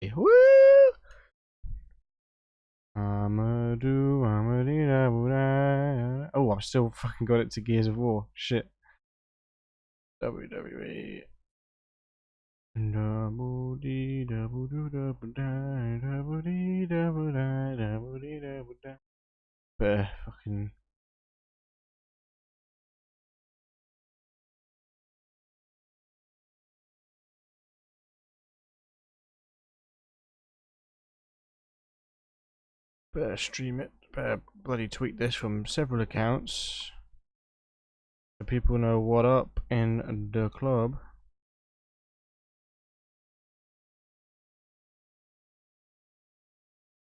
Woo! Oh, I'm still fucking got it to Gears of War. Shit. WWE. Fucking. Better stream it. Better bloody tweet this from several accounts. So people know what up in the club.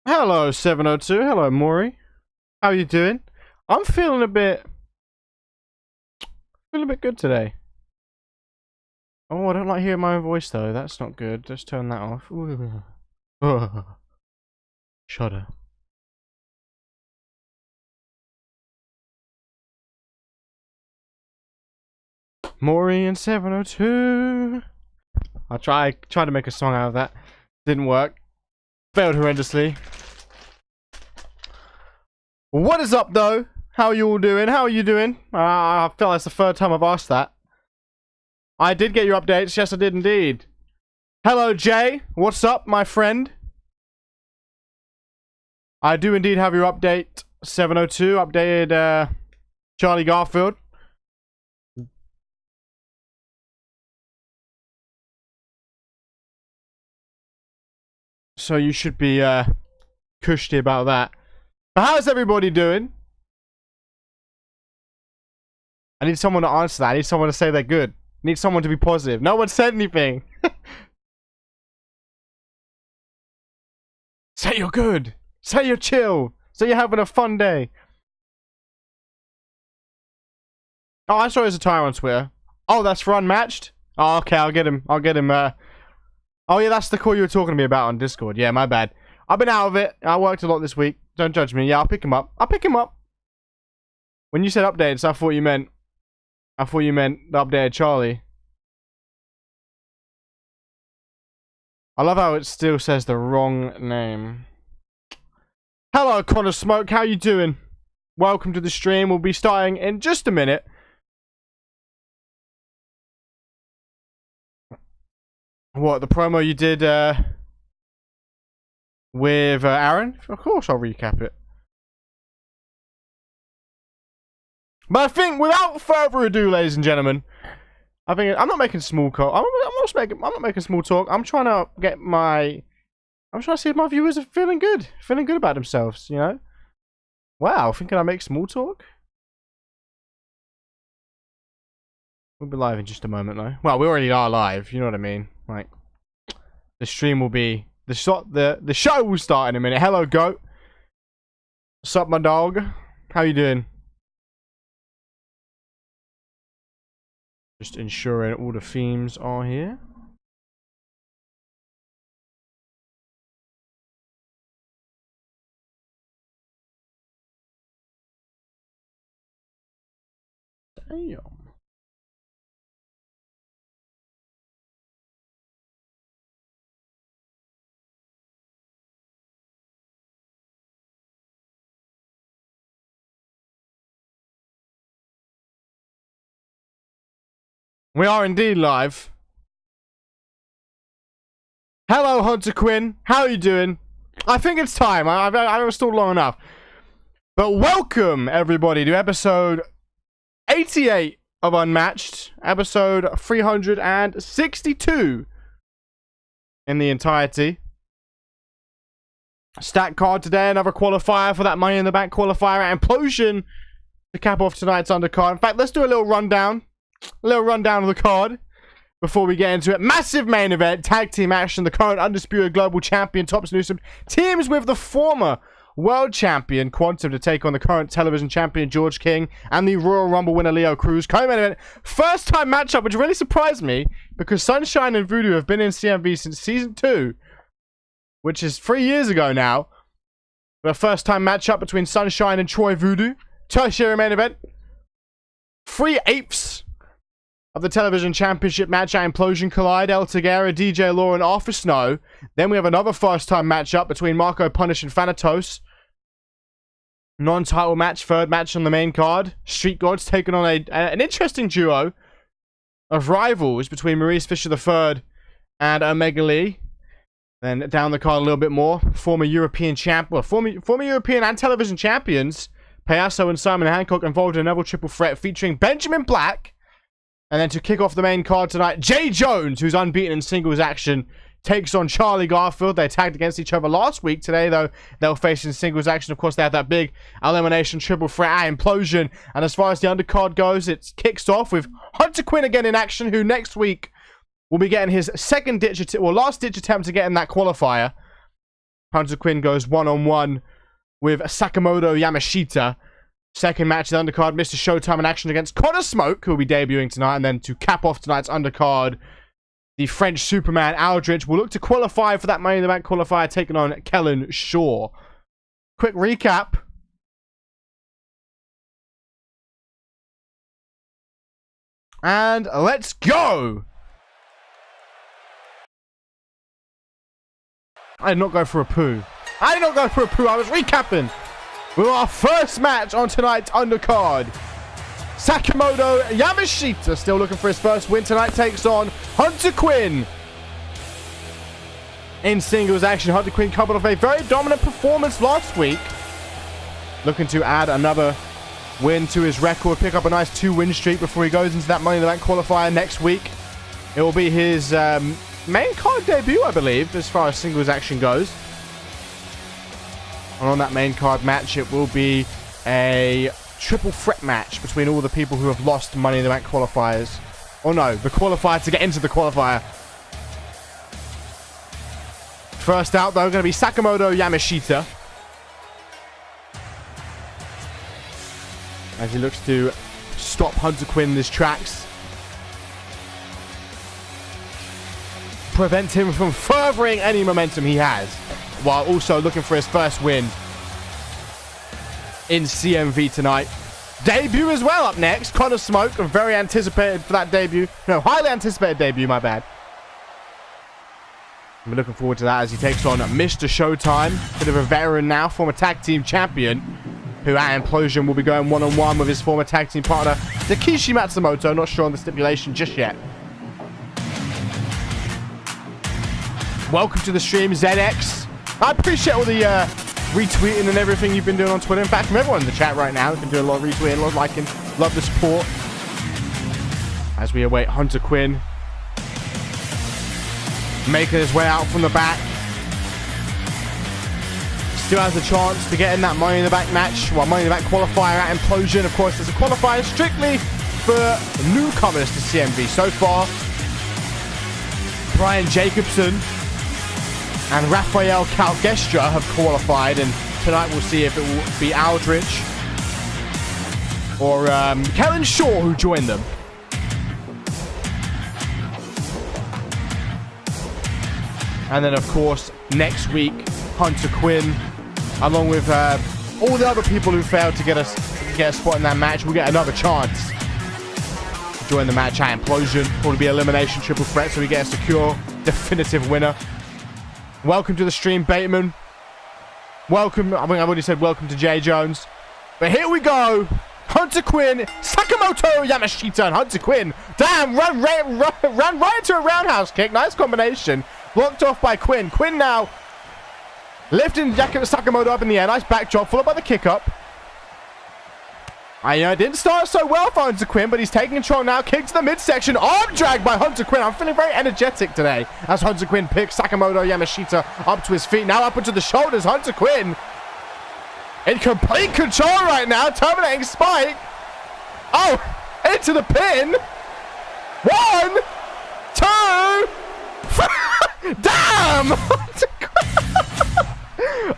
Hello 702. Hello Maury. How you doing? I'm feeling a bit good today. Oh, I don't like hearing my own voice though. That's not good. Let's turn that off. Shudder. Maury and 702. I tried to make a song out of that. Didn't work. Failed horrendously. What is up though? How are you all doing? How are you doing? I feel that's the third time I've asked that. I did get your updates. Yes, I did indeed. Hello, Jay. What's up, my friend? I do indeed have your update. 702 updated Charlie Garfield. So you should be cushy about that. But how's everybody doing? I need someone to answer that. I need someone to say they're good. I need someone to be positive. No one said anything. Say you're good. Say you're chill. Say you're having a fun day. Oh, I saw his attire on Twitter. Oh, that's for UnMatched? Oh, okay, I'll get him. Oh, yeah, that's the call you were talking to me about on Discord. Yeah, my bad. I've been out of it. I worked a lot this week. Don't judge me. Yeah, I'll pick him up. When you said updates, I thought you meant the updated Charlie. I love how it still says the wrong name. Hello, Connor Smoke. How you doing? Welcome to the stream. We'll be starting in just a minute. What, the promo you did with Aaron? Of course I'll recap it. But I think, without further ado, ladies and gentlemen, I think I'm not making small talk. I'm not making small talk. I'm trying to see if my viewers are feeling good about themselves. You know? Wow, thinking I make small talk. We'll be live in just a moment, though. Well, we already are live. You know what I mean? Like, the stream will be the show will start in a minute. Hello, goat. What's up, my dog? How you doing? Just ensuring all the themes are here. Damn. We are indeed live. Hello, Hunter Quinn. How are you doing? I think it's time. I've stalled long enough. But welcome, everybody, to episode 88 of UnMatched. Episode 362 in the entirety. Stat card today. Another qualifier for that Money in the Bank qualifier at Implosion to cap off tonight's undercard. In fact, let's do a little rundown. A little rundown of the card before we get into it. Massive main event, tag team action. The current undisputed global champion, Tops Newsom, teams with the former world champion, Quantum, to take on the current television champion, George King, and the Royal Rumble winner, Leo Cruz. Co-main event, first time matchup, which really surprised me, because Sunshine and Voodoo have been in CMV since Season 2, which is 3 years ago now. The first time matchup between Sunshine and Troy Voodoo. Tertiary main event, 3/8 of the television championship match at Implosion collide. El Tagara, DJ Law, and Arthur Snow. Then we have another first-time matchup between Marco Punish and Thanatos. Non-title match, third match on the main card. Street Gods taking on an interesting duo of rivals between Maurice Fisher III and Omega Lee. Then down the card a little bit more, former European European and television champions Payaso and Simon Hancock involved in another triple threat featuring Benjamin Black. And then to kick off the main card tonight, Jay Jones, who's unbeaten in singles action, takes on Charlie Garfield. They tagged against each other last week. Today, though, they'll face in singles action. Of course, they have that big elimination triple threat at Implosion. And as far as the undercard goes, it kicks off with Hunter Quinn again in action, who next week will be getting his last-ditch attempt to get in that qualifier. Hunter Quinn goes one-on-one with Sakamoto Yamashita. Second match, the undercard, Mr. Showtime in action against Connor Smoke, who will be debuting tonight. And then to cap off tonight's undercard, the French Superman Aldrich will look to qualify for that Money in the Bank qualifier, taking on Kellen Shaw. Quick recap. And let's go! I did not go for a poo. I was recapping with our first match on tonight's undercard. Sakamoto Yamashita, still looking for his first win tonight, takes on Hunter Quinn. In singles action, Hunter Quinn coupled off a very dominant performance last week. Looking to add another win to his record, pick up a nice 2-win streak before he goes into that Money in the Bank qualifier next week. It will be his main card debut, I believe, as far as singles action goes. And on that main card match, it will be a triple threat match between all the people who have lost Money in the Bank qualifiers. Or no, the qualifier to get into the qualifier. First out, though, going to be Sakamoto Yamashita, as he looks to stop Hunter Quinn in his tracks. Prevent him from furthering any momentum he has, while also looking for his first win in CMV tonight. Debut as well up next. Connor Smoke, very anticipated for that debut. No, highly anticipated debut, my bad. I'm looking forward to that as he takes on Mr. Showtime. Bit of a veteran now, former tag team champion, who at Implosion will be going one-on-one with his former tag team partner, Takeshi Matsumoto. Not sure on the stipulation just yet. Welcome to the stream, ZX. I appreciate all the retweeting and everything you've been doing on Twitter. In fact, from everyone in the chat right now, they've been doing a lot of retweeting, a lot of liking. Love the support. As we await Hunter Quinn making his way out from the back. Still has a chance to get in that Money in the Bank match. Well, Money in the Bank qualifier at Implosion. Of course, there's a qualifier strictly for newcomers to CMV. So far, Brian Jacobson and Rafael Calgestra have qualified, and tonight we'll see if it will be Aldrich or Kellen Shaw who join them. And then, of course, next week, Hunter Quinn, along with all the other people who failed to get a spot in that match, will get another chance to join the match at Implosion. Probably be elimination triple threat, so we get a secure, definitive winner. Welcome to the stream, Bateman. Welcome. I think I've already said welcome to Jay Jones. But here we go. Hunter Quinn, Sakamoto Yamashita, and Hunter Quinn. Damn, ran right into a roundhouse kick. Nice combination. Blocked off by Quinn. Quinn now lifting Sakamoto up in the air. Nice back drop, followed by the kick up. It didn't start so well for Hunter Quinn, but he's taking control now. Kick to the midsection. Arm drag by Hunter Quinn. I'm feeling very energetic today as Hunter Quinn picks Sakamoto Yamashita up to his feet. Now up into the shoulders. Hunter Quinn in complete control right now. Terminating spike. Oh, into the pin. 1, 2. Damn!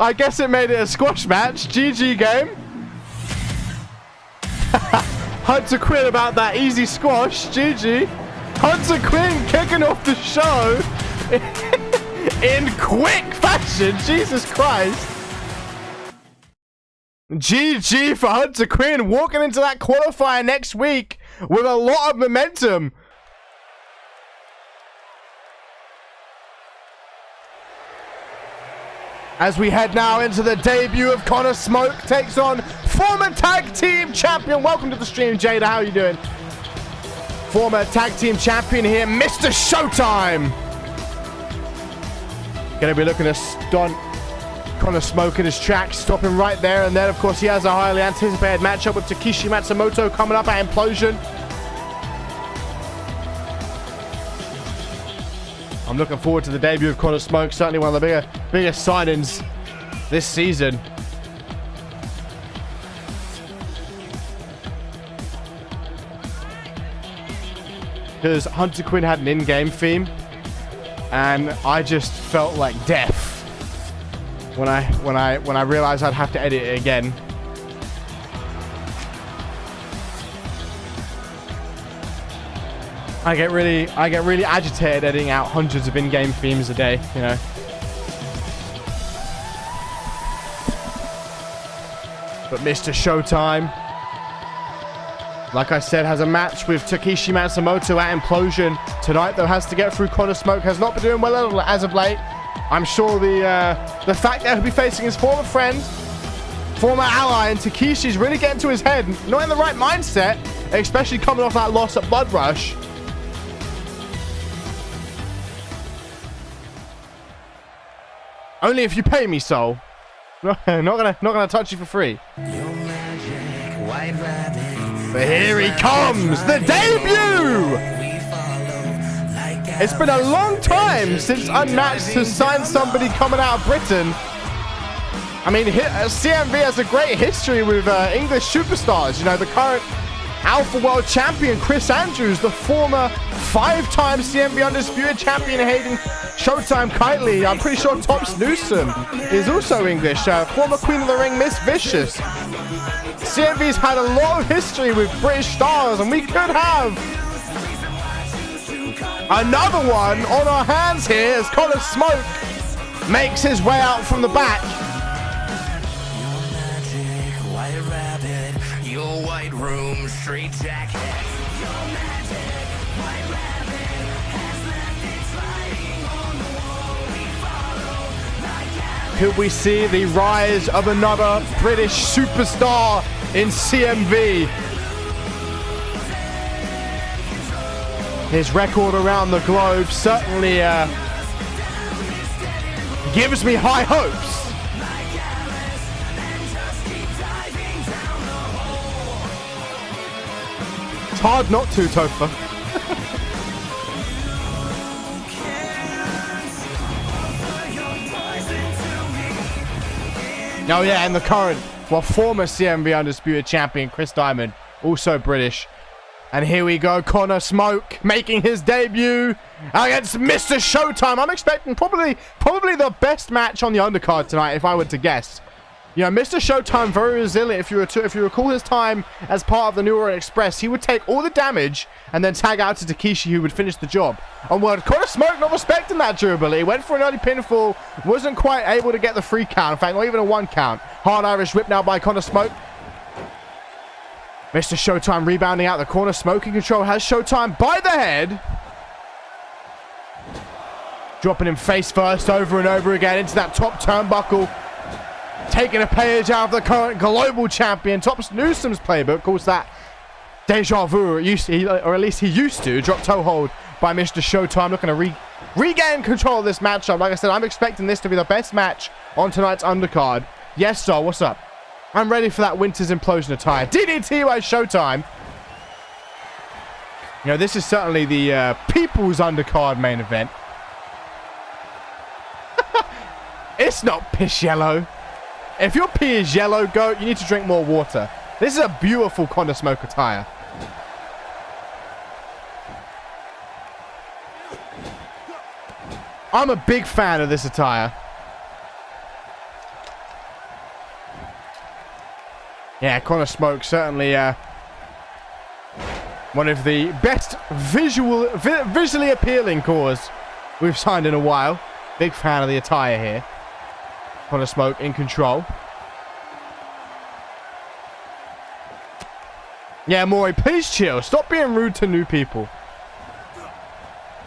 I guess it made it a squash match. GG game. Hunter Quinn about that easy squash. GG. Hunter Quinn kicking off the show in quick fashion. Jesus Christ. GG for Hunter Quinn, walking into that qualifier next week with a lot of momentum. As we head now into the debut of Connor Smoke, takes on former tag team champion. Welcome to the stream, Jada. How are you doing? Former tag team champion here, Mr. Showtime. Gonna be looking to stunt Connor Smoke in his tracks, stopping right there. And then, of course, he has a highly anticipated matchup with Takeshi Matsumoto coming up at Implosion. I'm looking forward to the debut of Connor Smoke. Certainly one of the biggest signings this season. Because Hunter Quinn had an in-game theme, and I just felt like death when I realized I'd have to edit it again. I get really agitated editing out hundreds of in-game themes a day, you know. But Mr. Showtime, like I said, has a match with Takeshi Matsumoto at Implosion tonight, though has to get through. Connor Smoke has not been doing well as of late. I'm sure the fact that he'll be facing his former friend, former ally, and Takeshi's really getting to his head. Not in the right mindset, especially coming off that loss at Blood Rush. Only if you pay me, soul. Not gonna touch you for free. But here he comes, the debut! It's been a long time since UnMatched has signed somebody coming out of Britain. I mean, CMV has a great history with English superstars. You know, the current Alpha World Champion, Chris Andrews, the former 5-time CMV Undisputed Champion, Hayden Showtime Kitely. I'm pretty sure Tops Newsom is also English. Former Queen of the Ring, Miss Vicious. CMV's had a lot of history with British stars, and we could have another one on our hands here as Connor Smoke makes his way out from the back. White room, straight jacket. Your magic, white rabbit has left its writing on the wall. We follow like Could we see the rise of another British superstar in CMV? His record around the globe certainly gives me high hopes. It's hard not to, Topher. Oh yeah, and the current, former CMV Undisputed Champion, Chris Diamond, also British. And here we go, Connor Smoke making his debut against Mr. Showtime. I'm expecting probably the best match on the undercard tonight, if I were to guess. You know, Mr. Showtime, very resilient. If you recall his time as part of the New Orleans Express, he would take all the damage and then tag out to Takeshi, who would finish the job. And Connor Smoke not respecting that durability. Went for an early pinfall, wasn't quite able to get the 3 count. In fact, not even a 1 count. Hard Irish whip now by Connor Smoke. Mr. Showtime rebounding out the corner. Smoke in control, has Showtime by the head. Dropping him face first over and over again into that top turnbuckle. Taking a page out of the current global champion, Tops Newsom's playbook. Calls that deja vu, or at least he used to. Drop toe hold by Mr. Showtime. Looking to regain control of this matchup. Like I said, I'm expecting this to be the best match on tonight's undercard. Yes, sir, what's up? I'm ready for that Winter's Implosion attire. DDT by Showtime. You know, this is certainly the People's Undercard main event. It's not piss yellow. If your pee is yellow, goat, you need to drink more water. This is a beautiful Connor Smoke attire. I'm a big fan of this attire. Yeah, Connor Smoke certainly one of the best visually appealing cores we've signed in a while. Big fan of the attire here. Connor Smoke in control. Yeah, Maury, please chill. Stop being rude to new people.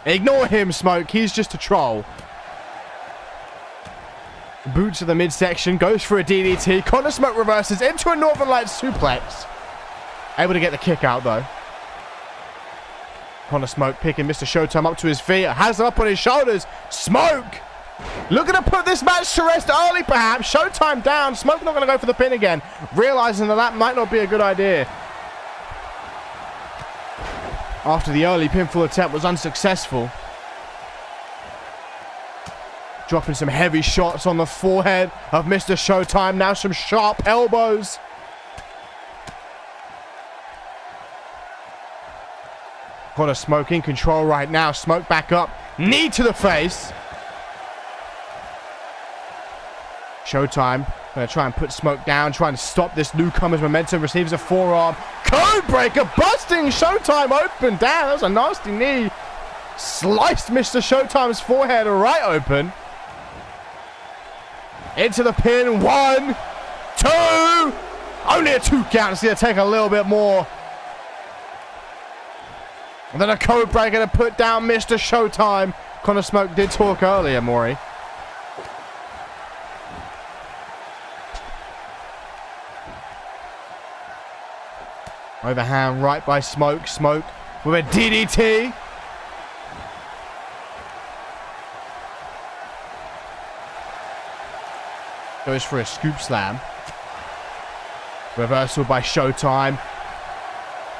Ignore him, Smoke. He's just a troll. Boot to the midsection, goes for a DDT. Connor Smoke reverses into a Northern Lights suplex. Able to get the kick out though. Connor Smoke picking Mr. Showtime up to his feet. Has him up on his shoulders. Smoke looking to put this match to rest early perhaps. Showtime down. Smoke not going to go for the pin again. Realizing that might not be a good idea. After the early pinfall attempt was unsuccessful. Dropping some heavy shots on the forehead of Mr. Showtime. Now some sharp elbows. Connor Smoke in control right now. Smoke back up. Knee to the face. Showtime going to try and put Smoke down. Trying to stop this newcomer's momentum. Receives a forearm. Codebreaker busting Showtime open. Damn, that was a nasty knee. Sliced Mr. Showtime's forehead right open. Into the pin. 1, 2. Only a 2 count. It's going to take a little bit more. And then a codebreaker to put down Mr. Showtime. Connor Smoke did talk earlier, Maury. Overhand right by Smoke. Smoke with a DDT. Goes for a scoop slam. Reversal by Showtime.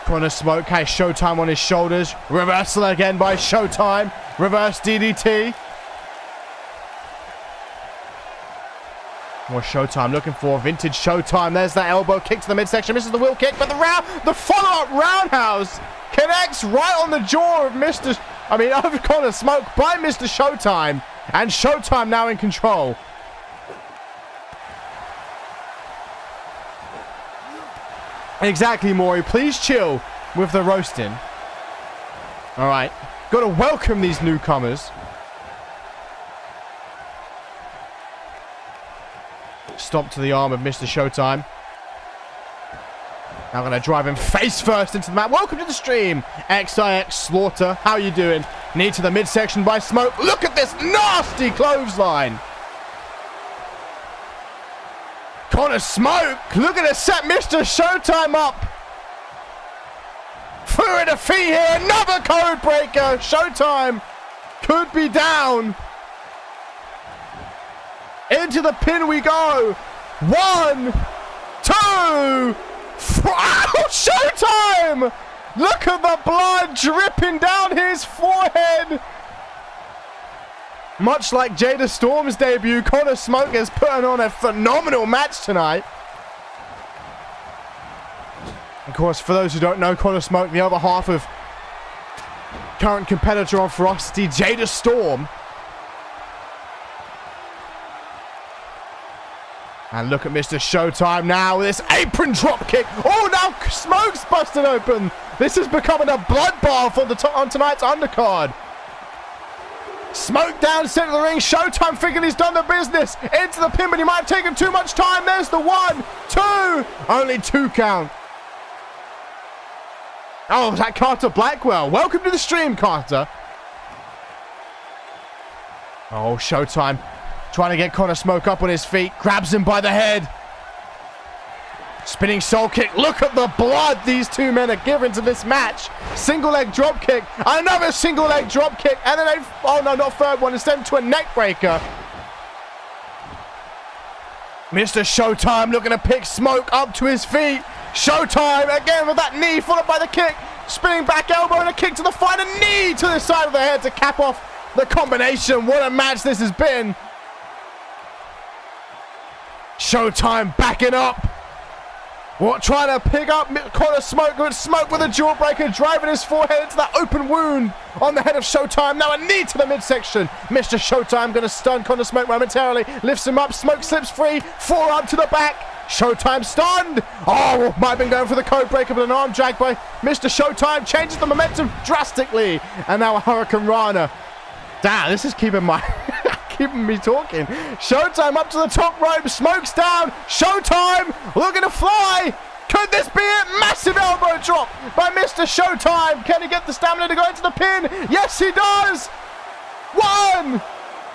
Connor Smoke has Showtime on his shoulders. Reversal again by Showtime. Reverse DDT. More Showtime looking for vintage Showtime. There's that elbow kick to the midsection. Misses the wheel kick, but the follow-up roundhouse connects right on the jaw of of Connor Smoke by Mr. Showtime. And Showtime now in control. Exactly, Maury. Please chill with the roasting. All right. Got to welcome these newcomers. Stop to the arm of Mr. Showtime. Now going to drive him face first into the mat. Welcome to the stream, XIX Slaughter. How you doing? Knee to the midsection by Smoke. Look at this nasty clothesline. Connor Smoke looking to set Mr. Showtime up for a defeat here. Another code breaker. Showtime could be down. Into the pin we go. 1, 2. Ow, Showtime! Look at the blood dripping down his forehead. Much like Jada Storm's debut, Connor Smoke is putting on a phenomenal match tonight. Of course, for those who don't know, Connor Smoke, the other half of current competitor on Ferocity, Jada Storm. And look at Mr. Showtime now with this apron drop kick. Oh, now Smoke's busted open. This is becoming a bloodbath on tonight's undercard. Smoke down center of the ring. Showtime thinking he's done the business. Into the pin, but he might have taken too much time. There's the 1, 2. Only 2 count. Oh, is that Carter Blackwell? Welcome to the stream, Carter. Oh, Showtime trying to get Connor Smoke up on his feet. Grabs him by the head. Spinning soul kick. Look at the blood these two men are giving to this match. Single leg drop kick. Another single leg drop kick. And then oh no, not third one. Instead to a neck breaker. Mr. Showtime looking to pick Smoke up to his feet. Showtime again with that knee followed by the kick. Spinning back elbow and a kick to the fight. A knee to the side of the head to cap off the combination. What a match this has been. Showtime backing up. What, trying to pick up Connor Smoke, good Smoke with a jawbreaker, driving his forehead into that open wound on the head of Showtime. Now a knee to the midsection. Mr. Showtime going to stun Connor Smoke momentarily. Lifts him up, Smoke slips free, forearm to the back. Showtime stunned. Oh, might have been going for the code breaker, but an arm drag by Mr. Showtime changes the momentum drastically. And now a Hurricane Rana. Damn, this is keeping me talking. Showtime up to the top rope. Smoke's down. Showtime looking to fly. Could this be it? Massive elbow drop by Mr. Showtime. Can he get the stamina to go into the pin? Yes, he does. 1,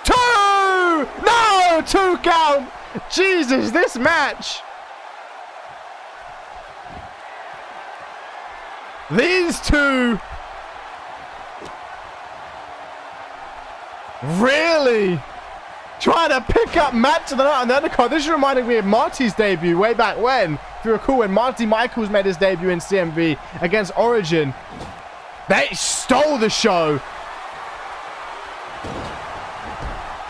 2. 2! No! 2 count! Jesus, this match! These two... really? Trying to pick up match of the night on the undercard. This is reminding me of Marty's debut way back when. If you recall, when Marty Michaels made his debut in CMV against Origin. They stole the show.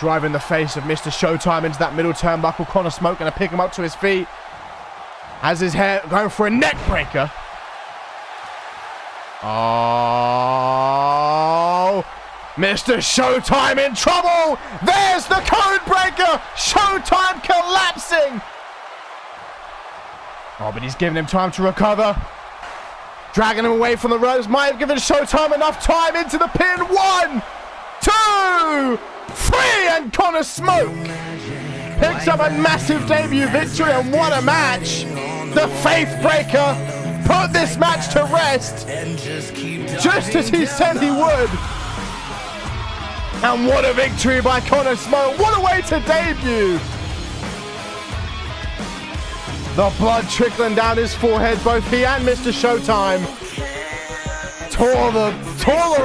Driving the face of Mr. Showtime into that middle turnbuckle. Connor Smoke going to pick him up to his feet. Has his hair going for a neck breaker. Oh, Mr. Showtime in trouble. There's the code breaker. Showtime collapsing. Oh, but he's giving him time to recover. Dragging him away from the ropes. Might have given Showtime enough time into the pin. 1, 2, 3, and Connor Smoke picks up a massive debut victory, and what a match. The Faith Breaker put this match to rest, just as he said he would. And what a victory by Connor Smoke. What a way to debut. The blood trickling down his forehead. Both he and Mr. Showtime tore the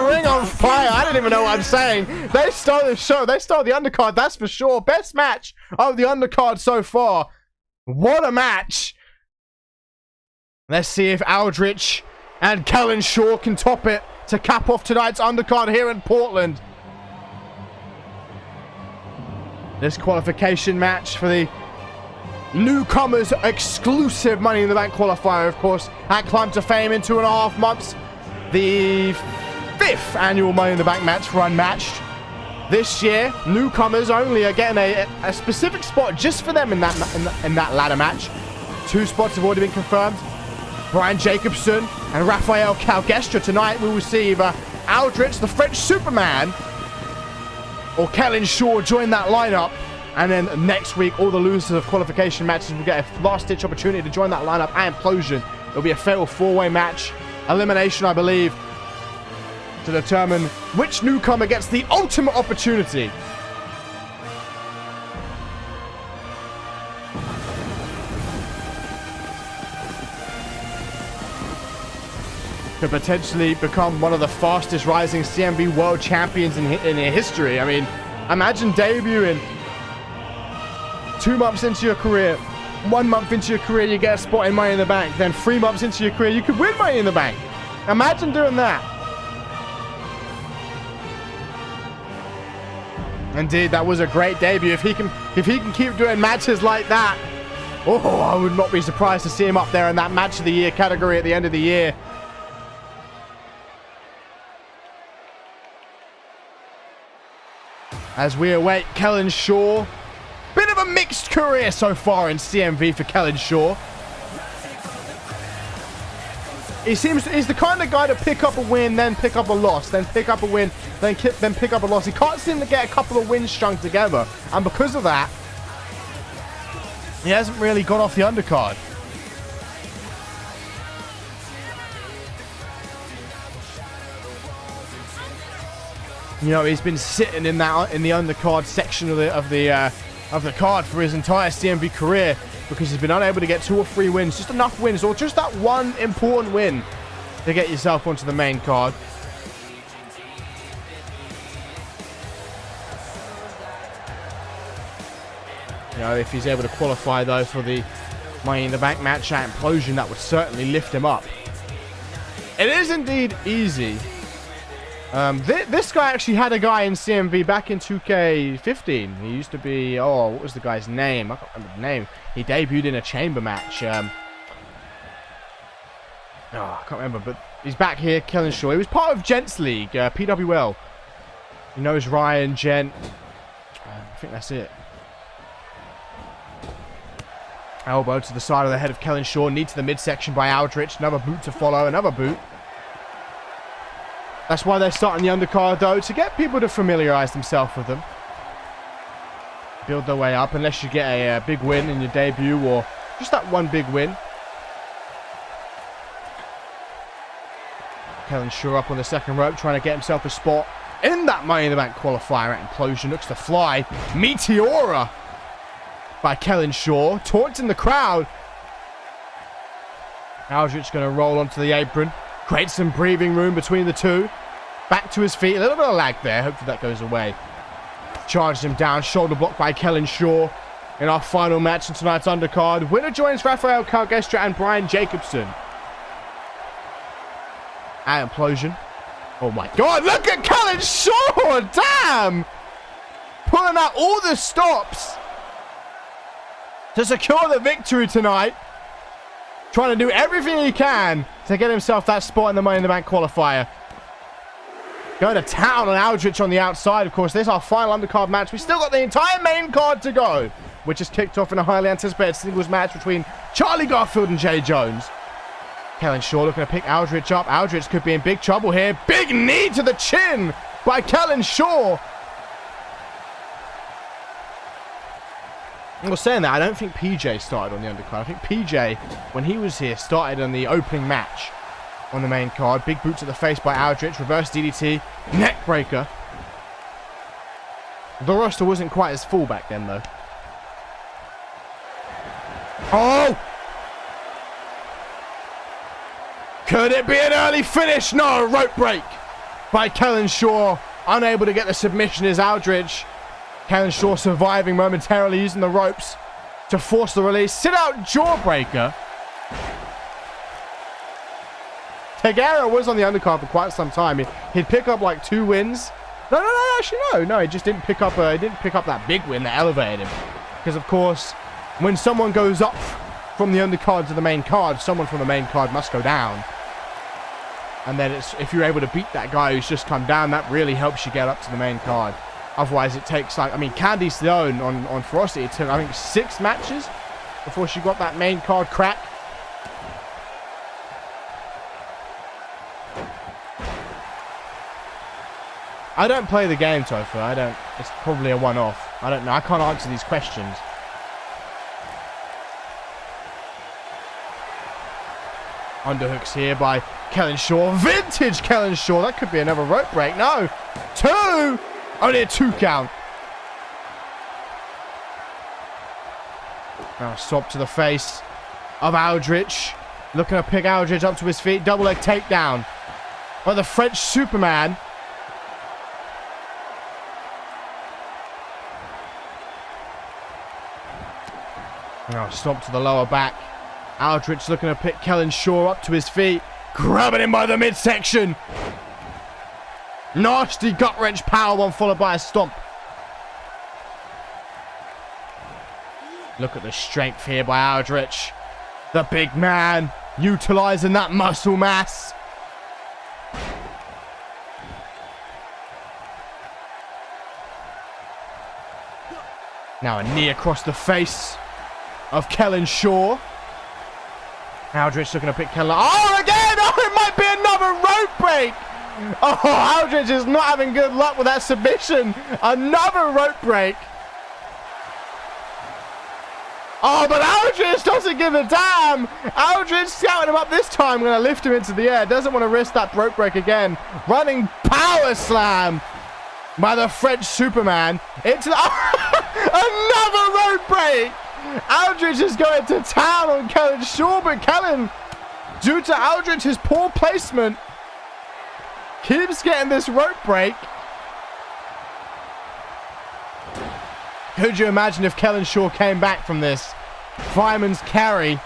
ring on fire. I don't even know what I'm saying. They stole the show. They stole the undercard, that's for sure. Best match of the undercard so far. What a match. Let's see if Aldrich and Kellen Shaw can top it to cap off tonight's undercard here in Portland. This qualification match for the newcomers exclusive Money in the Bank qualifier, of course, at Climb to Fame in 2.5 months. The 5th annual Money in the Bank match for UnMatched. This year, newcomers only are getting a specific spot just for them in that ladder match. 2 spots have already been confirmed. Brian Jacobson and Rafael Calgestra. Tonight we will see either Aldrich, the French Superman, or Kellen Shaw join that lineup. And then next week, all the losers of qualification matches will get a last-ditch opportunity to join that lineup and Implosion. It'll be a fatal 4-way match. Elimination, I believe, to determine which newcomer gets the ultimate opportunity. To potentially become one of the fastest rising CMV world champions in history. I mean, imagine debuting 2 months into your career, 1 month into your career, you get a spot in Money in the Bank. Then 3 months into your career, you could win Money in the Bank. Imagine doing that. Indeed, that was a great debut. If he can keep doing matches like that, oh, I would not be surprised to see him up there in that match of the year category at the end of the year. As we await Kellen Shaw. Bit of a mixed career so far in CMV for Kellen Shaw. He's the kind of guy to pick up a win, then pick up a loss, then pick up a win, then pick up a loss. He can't seem to get a couple of wins strung together. And because of that, he hasn't really got off the undercard. You know, he's been sitting in the undercard section of the card for his entire CMV career because he's been unable to get 2 or 3 wins, just enough wins, or just that one important win to get yourself onto the main card. You know, if he's able to qualify though for the Money in the Bank match at Implosion, that would certainly lift him up. It is indeed easy. This guy actually had a guy in CMV back in 2K15. He used to be, oh, what was the guy's name? I can't remember the name. He debuted in a chamber match. I can't remember, but he's back here, Kellen Shaw. He was part of Gents League, PWL. He knows Ryan, Gent. I think that's it. Elbow to the side of the head of Kellen Shaw. Knee to the midsection by Aldrich. Another boot to follow. Another boot. That's why they're starting the undercard, though, to get people to familiarise themselves with them. Build their way up, unless you get a big win in your debut, or just that one big win. Kellen Shaw up on the second rope, trying to get himself a spot in that Money in the Bank qualifier at Implosion. Looks to fly. Meteora by Kellen Shaw. Taunting the crowd. Aldrich going to roll onto the apron. Create some breathing room between the two. Back to his feet. A little bit of lag there. Hopefully that goes away. Charges him down. Shoulder block by Kellen Shaw. In our final match in tonight's undercard. Winner joins Rafael Calgestra and Brian Jacobson. At Implosion. Oh my god, look at Kellen Shaw! Damn! Pulling out all the stops to secure the victory tonight. Trying to do everything he can to get himself that spot in the Money in the Bank qualifier. Going to town on Aldrich on the outside, of course. This is our final undercard match. We still got the entire main card to go, which is kicked off in a highly anticipated singles match between Charlie Garfield and Jay Jones. Kellen Shaw looking to pick Aldrich up. Aldrich could be in big trouble here. Big knee to the chin by Kellen Shaw. I was saying that, I don't think PJ started on the undercard. I think PJ, when he was here, started on the opening match on the main card. Big boot to the face by Aldrich. Reverse DDT. Neck breaker. The roster wasn't quite as full back then, though. Oh! Could it be an early finish? No, rope break by Kellen Shaw. Unable to get the submission is Aldrich. Kellen Shaw surviving momentarily, using the ropes to force the release. Sit out jawbreaker. Tegera was on the undercard for quite some time. He'd pick up like 2 wins. No, actually no, he just didn't pick up that big win that elevated him. Because of course, when someone goes up from the undercard to the main card, someone from the main card must go down. And then if you're able to beat that guy who's just come down, that really helps you get up to the main card. Otherwise, it takes like, I mean, Candy Stone on Ferocity, it took, I think, 6 matches before she got that main card crack. I don't play the game, Topher. I don't. It's probably a one-off. I don't know. I can't answer these questions. Underhooks here by Kellen Shaw. Vintage Kellen Shaw. That could be another rope break. No. 2. Only a 2 count. Now swap to the face of Aldrich. Looking to pick Aldrich up to his feet. Double leg takedown by the French Superman. Now stomp to the lower back. Aldrich looking to pick Kellen Shaw up to his feet. Grabbing him by the midsection. Nasty gut wrench powerbomb followed by a stomp. Look at the strength here by Aldrich. The big man utilizing that muscle mass. Now a knee across the face of Kellen Shaw. Aldrich looking to pick Kellen. Oh, again! Oh, it might be another rope break! Oh, Aldrich is not having good luck with that submission. Another rope break. Oh, but Aldrich doesn't give a damn. Aldrich scouting him up this time. Going to lift him into the air. Doesn't want to risk that rope break again. Running power slam by the French Superman. Into the... Another rope break. Aldrich is going to town on Kellen Shaw, but Kellen, due to Aldrich's poor placement, keeps getting this rope break. Could you imagine if Kellen Shaw came back from this? Fireman's carry.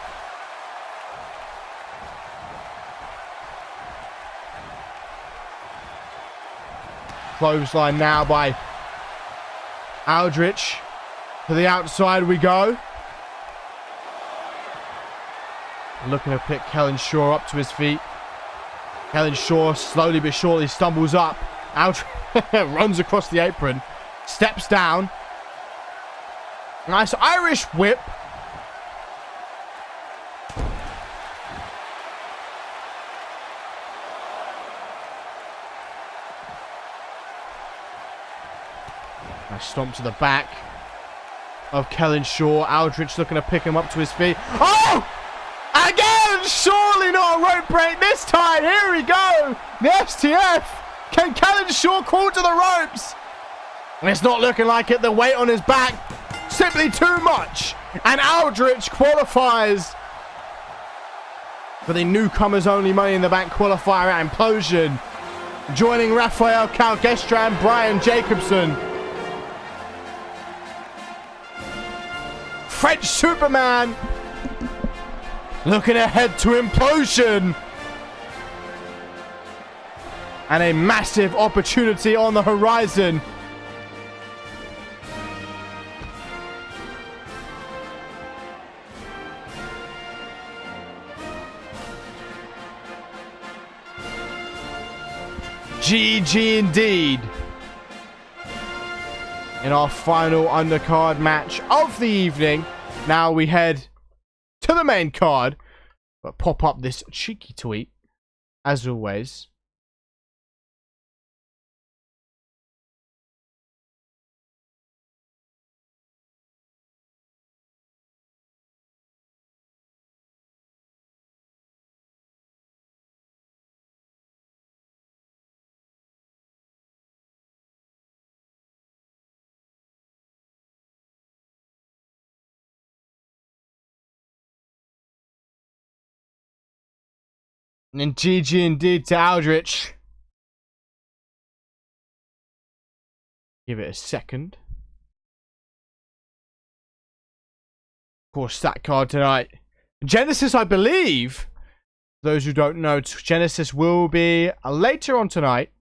Clothesline now by Aldrich. To the outside we go. Looking to pick Kellen Shaw up to his feet. Kellen Shaw slowly but surely stumbles up. Aldrich runs across the apron. Steps down. Nice Irish whip. Nice stomp to the back of Kellen Shaw. Aldrich looking to pick him up to his feet. Oh! Again! Surely not a rope break this time. Here we go. The STF. Can Callan Shaw crawl to the ropes? And it's not looking like it. The weight on his back, simply too much. And Aldrich qualifies for the newcomers only Money in the Bank qualifier at Implosion. Joining Rafael Calgestra and Brian Jacobson. French Superman looking ahead to Implosion. And a massive opportunity on the horizon. GG indeed. In our final undercard match of the evening. Now we head to the main card. But pop up this cheeky tweet. As always. And GG indeed to Aldrich. Give it a second. Of course, that card tonight. Genesis, I believe. Those who don't know, Genesis will be later on tonight.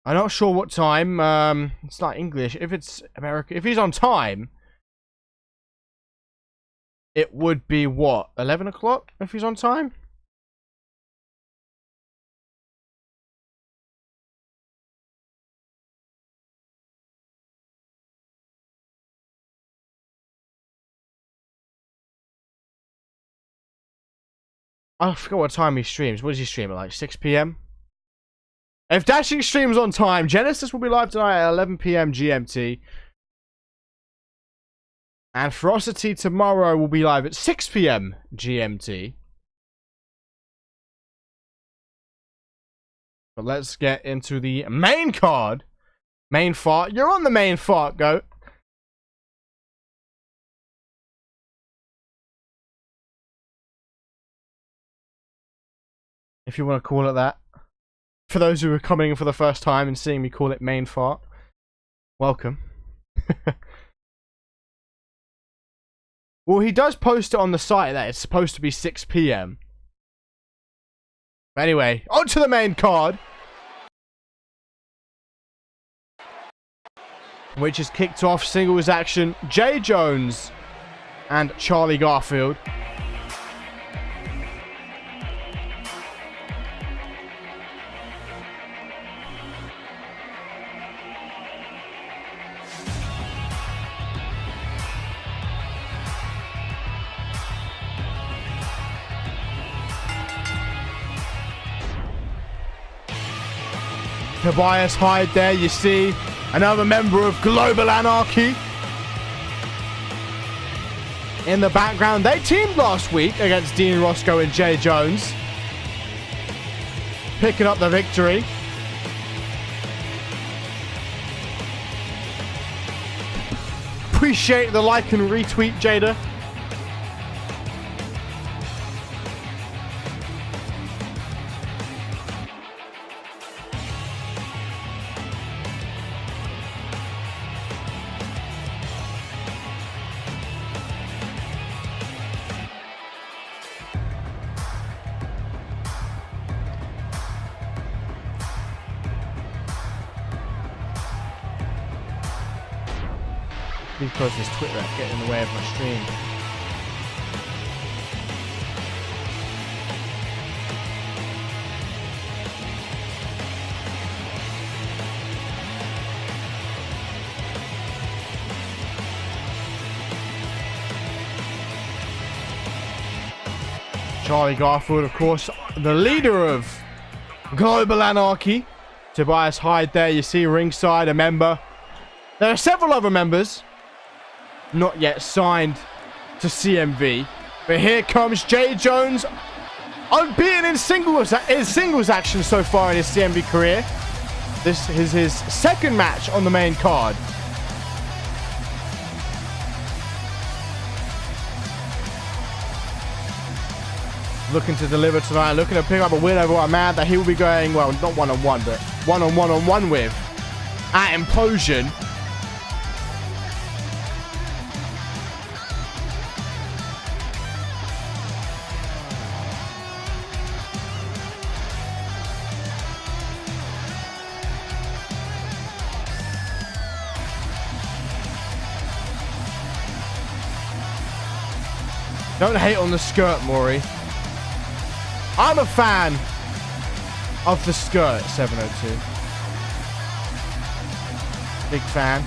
I'm not sure what time. It's not English. If it's American, if he's on time. It would be what? 11 o'clock if he's on time? I forgot what time he streams. What does he stream at, like 6 p.m? If Dashing streams on time, Genesis will be live tonight at 11 p.m. GMT. And Ferocity tomorrow will be live at 6 p.m. GMT. But let's get into the main card. Main fart. You're on the main fart, goat. If you want to call it that. For those who are coming in for the first time and seeing me call it main fart. Welcome. Well, he does post it on the site that it's supposed to be 6 p.m. Anyway, on to the main card. Which is kicked off singles action. Jay Jones and Charlie Garfield. Tobias Hyde there, you see. Another member of Global Anarchy. In the background, they teamed last week against Dean Roscoe and Jay Jones. Picking up the victory. Appreciate the like and retweet, Jada. Because this Twitter app getting in the way of my stream. Charlie Garfield, of course, the leader of Global Anarchy. Tobias Hyde there, you see ringside, a member. There are several other members not yet signed to CMV. But here comes Jay Jones unbeaten in singles action so far in his CMV career. This is his second match on the main card. Looking to deliver tonight, looking to pick up a win over a man that he will be going, well, not one-on-one, but one-on-one with at Implosion. Don't hate on the skirt, Maury. I'm a fan of the skirt, 702. Big fan.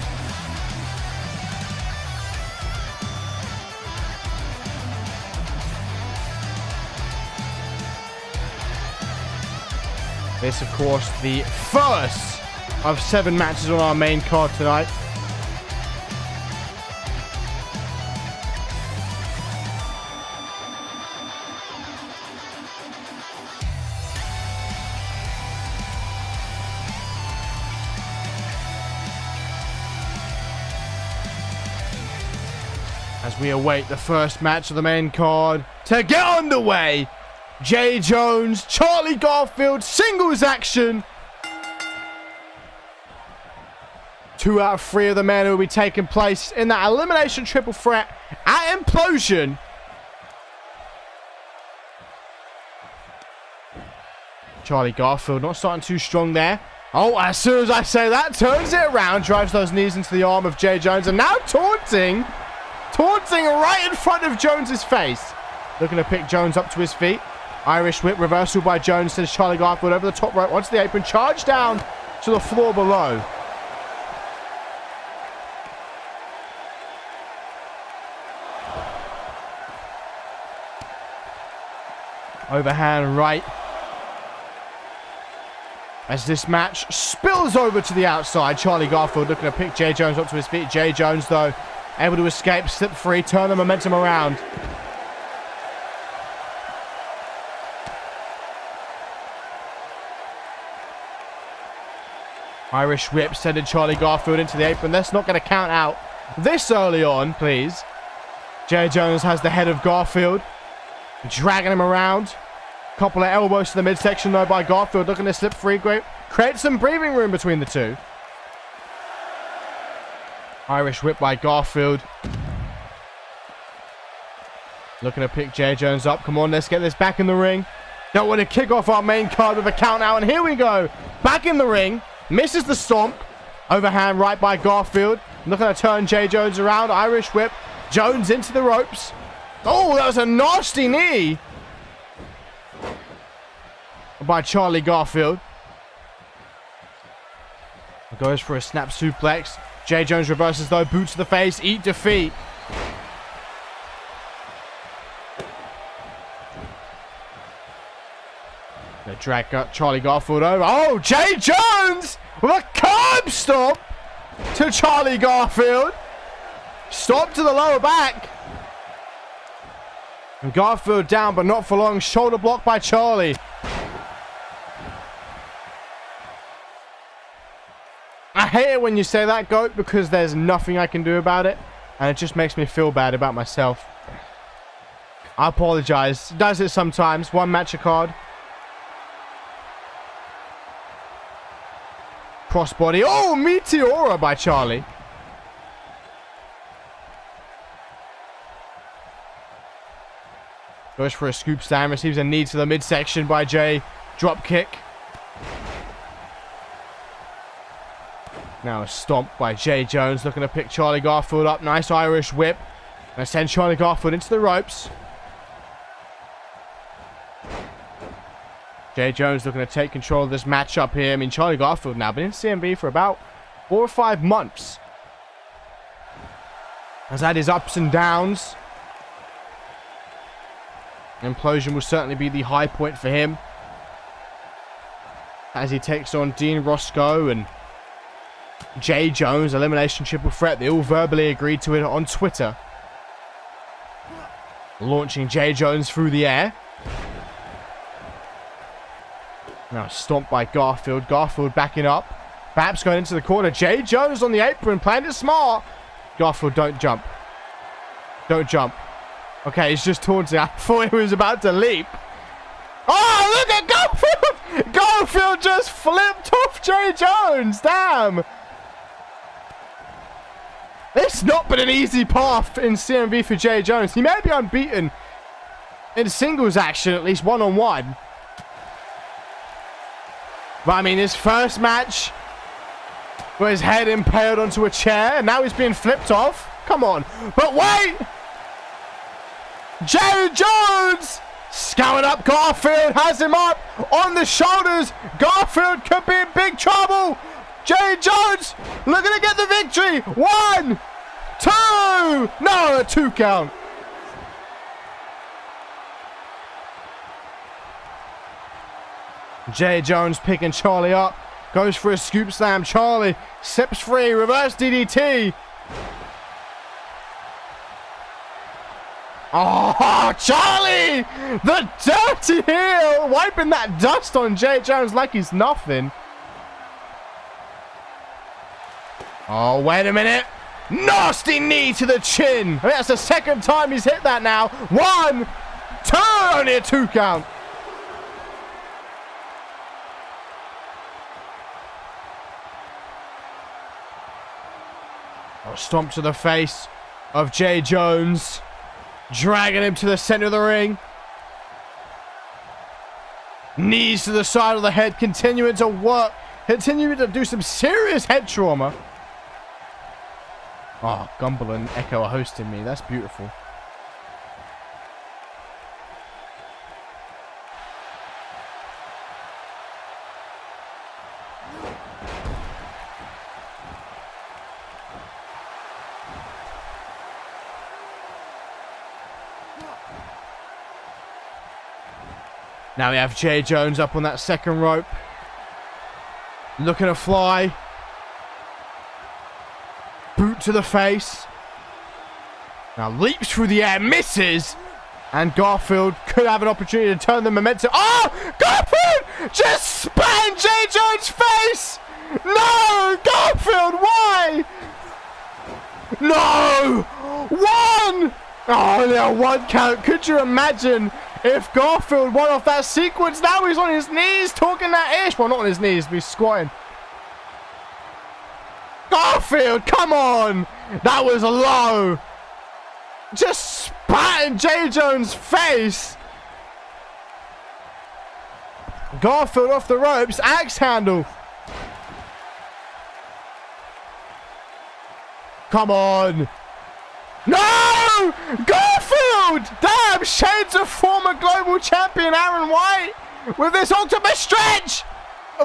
This, of course, the first of 7 matches on our main card tonight. As we await the first match of the main card to get underway, Jay Jones, Charlie Garfield, singles action. 2 out of 3 of the men who will be taking place in that elimination triple threat at Implosion. Charlie Garfield not starting too strong there. Oh, as soon as I say that, turns it around, drives those knees into the arm of Jay Jones, and now taunting right in front of Jones's face. Looking to pick Jones up to his feet. Irish whip reversal by Jones, sends Charlie Garfield over the top rope onto the apron, charge down to the floor below. Overhand right. As this match spills over to the outside, Charlie Garfield looking to pick Jay Jones up to his feet. Jay Jones, though, able to escape, slip free, turn the momentum around. Irish whip sending Charlie Garfield into the apron. That's not going to count out this early on, please. Jay Jones has the head of Garfield, dragging him around. Couple of elbows to the midsection, though, by Garfield, looking to slip free, create some breathing room between the two. Irish whip by Garfield. Looking to pick Jay Jones up. Come on, let's get this back in the ring. Don't want to kick off our main card with a count out. And here we go. Back in the ring. Misses the stomp. Overhand right by Garfield. Looking to turn Jay Jones around. Irish whip. Jones into the ropes. Oh, that was a nasty knee by Charlie Garfield. Goes for a snap suplex. Jay Jones reverses, though. Boot to the face. Eat defeat. They drag Charlie Garfield over. Oh, Jay Jones with a curb stop to Charlie Garfield. Stop to the lower back. And Garfield down, but not for long. Shoulder block by Charlie. I hate it when you say that, Goat, because there's nothing I can do about it. And it just makes me feel bad about myself. I apologize. Does it sometimes. One match a card. Crossbody. Oh, Meteora by Charlie. Goes for a scoop slam. Receives a knee to the midsection by Jay. Drop kick. Now a stomp by Jay Jones, looking to pick Charlie Garfield up. Nice Irish whip. Gonna send Charlie Garfield into the ropes. Jay Jones looking to take control of this matchup here. I mean, Charlie Garfield now been in CMV for about 4 or 5 months. Has had his ups and downs. Implosion will certainly be the high point for him, as he takes on Dean Roscoe and Jay Jones, elimination triple threat. They all verbally agreed to it on Twitter. Launching Jay Jones through the air. Now stomped by Garfield. Garfield backing up. Perhaps going into the corner. Jay Jones on the apron, playing it smart. Garfield, don't jump. Don't jump. Okay, he's just taunting. I thought he was about to leap. Oh, look at Garfield! Garfield just flipped off Jay Jones. Damn. It's not been an easy path in CMV for Jay Jones. He may be unbeaten in singles action, at least one-on-one. But I mean, his first match got his head impaled onto a chair, and now he's being flipped off. Come on. But wait! Jay Jones! Scouting up Garfield, has him up on the shoulders. Garfield could be in big trouble. Jay Jones looking to get the victory. 1, 2. No, a 2 count. Jay Jones picking Charlie up. Goes for a scoop slam. Charlie steps free. Reverse DDT. Oh, Charlie! The dirty heel! Wiping that dust on Jay Jones like he's nothing. Oh, wait a minute. Nasty knee to the chin. I mean, that's the second time he's hit that now. 1, 2. Only a 2 count. Oh, stomp to the face of Jay Jones. Dragging him to the center of the ring. Knees to the side of the head. Continuing to work. Continuing to do some serious head trauma. Oh, Gumble and Echo are hosting me. That's beautiful. Now we have Jay Jones up on that second rope. Looking to fly. Boot to the face. Now leaps through the air, misses. And Garfield could have an opportunity to turn the momentum. Oh! Garfield just spat in Jay Jones' face! No! Garfield, why? No! 1! Oh, no, 1 count. Could you imagine if Garfield won off that sequence? Now he's on his knees talking that ish. Well, not on his knees, but he's squatting. Garfield, come on! That was low. Just spat in Jay Jones' face. Garfield off the ropes. Axe handle. Come on. No! Garfield! Damn! Shades of former global champion Aaron White with this ultimate stretch!